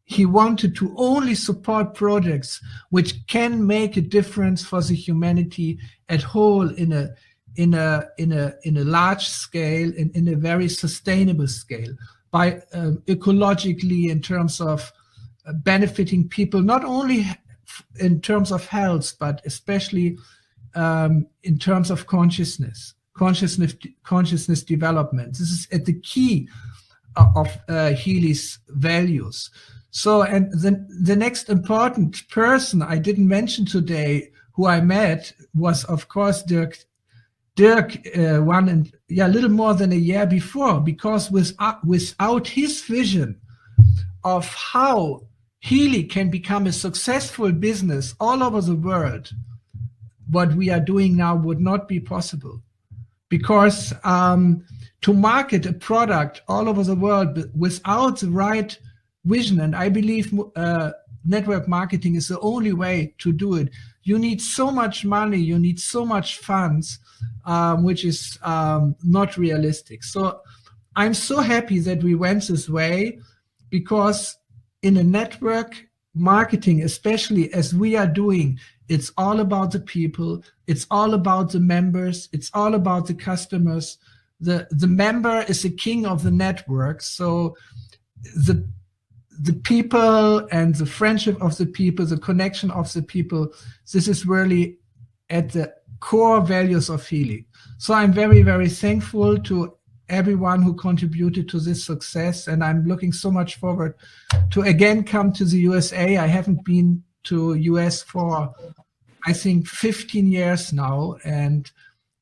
he wanted to only support projects which can make a difference for the humanity at whole in a large scale, in a very sustainable scale, by ecologically, in terms of benefiting people, not only in terms of health, but especially in terms of consciousness development. This is at the key of Healy's values. So, and the next important person I didn't mention today, who I met, was of course Dirc, a little more than a year before, because without his vision of how Healy can become a successful business all over the world, what we are doing now would not be possible. Because to market a product all over the world without the right vision, and I believe network marketing is the only way to do it, you need so much money, you need so much funds, which is not realistic. So I'm so happy that we went this way, because in a network marketing, especially as we are doing, it's all about the people, it's all about the members, it's all about the customers. The member is the king of the network. So the people and the friendship of the people, the connection of the people, this is really at the core values of Healy. So I'm very, very thankful to everyone who contributed to this success, and I'm looking so much forward to again come to the USA. I haven't been to US for, I think, 15 years now, and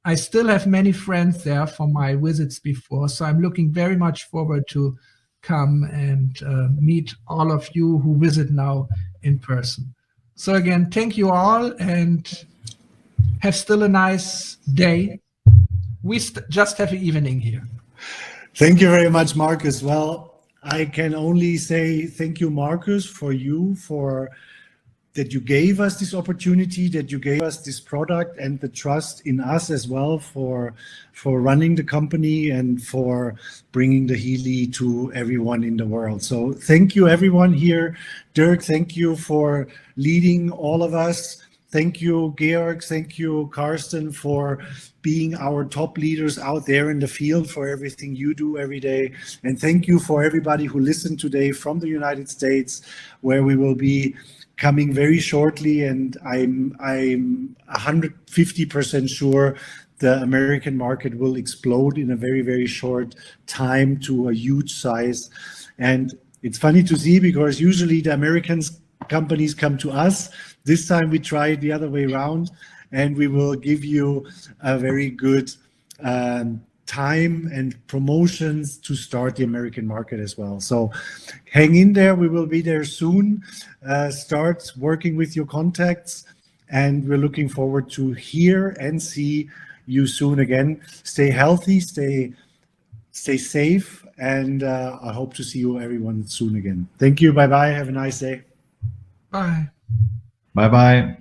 I still have many friends there from my visits before. So I'm looking very much forward to come and meet all of you who visit now in person. So again, thank you all, and have still a nice day. We just have an evening here. Thank you very much, Marcus. Well, I can only say thank you, Marcus, for that you gave us this opportunity, that you gave us this product, and the trust in us as well for running the company and for bringing the Healy to everyone in the world. So thank you, everyone here. Dirk, thank you for leading all of us. Thank you, Georg. Thank you, Carsten, for being our top leaders out there in the field, for everything you do every day. And thank you for everybody who listened today from the United States, where we will be coming very shortly. And I'm 150% sure the American market will explode in a very, very short time to a huge size. And it's funny to see, because usually the American companies come to us. This time we try it the other way around, and we will give you a very good time and promotions to start the American market as well. So hang in there. We will be there soon. Start working with your contacts, and we're looking forward to hear and see you soon again. Stay healthy, stay safe, and I hope to see you everyone soon again. Thank you. Bye-bye. Have a nice day. Bye. Bye-bye.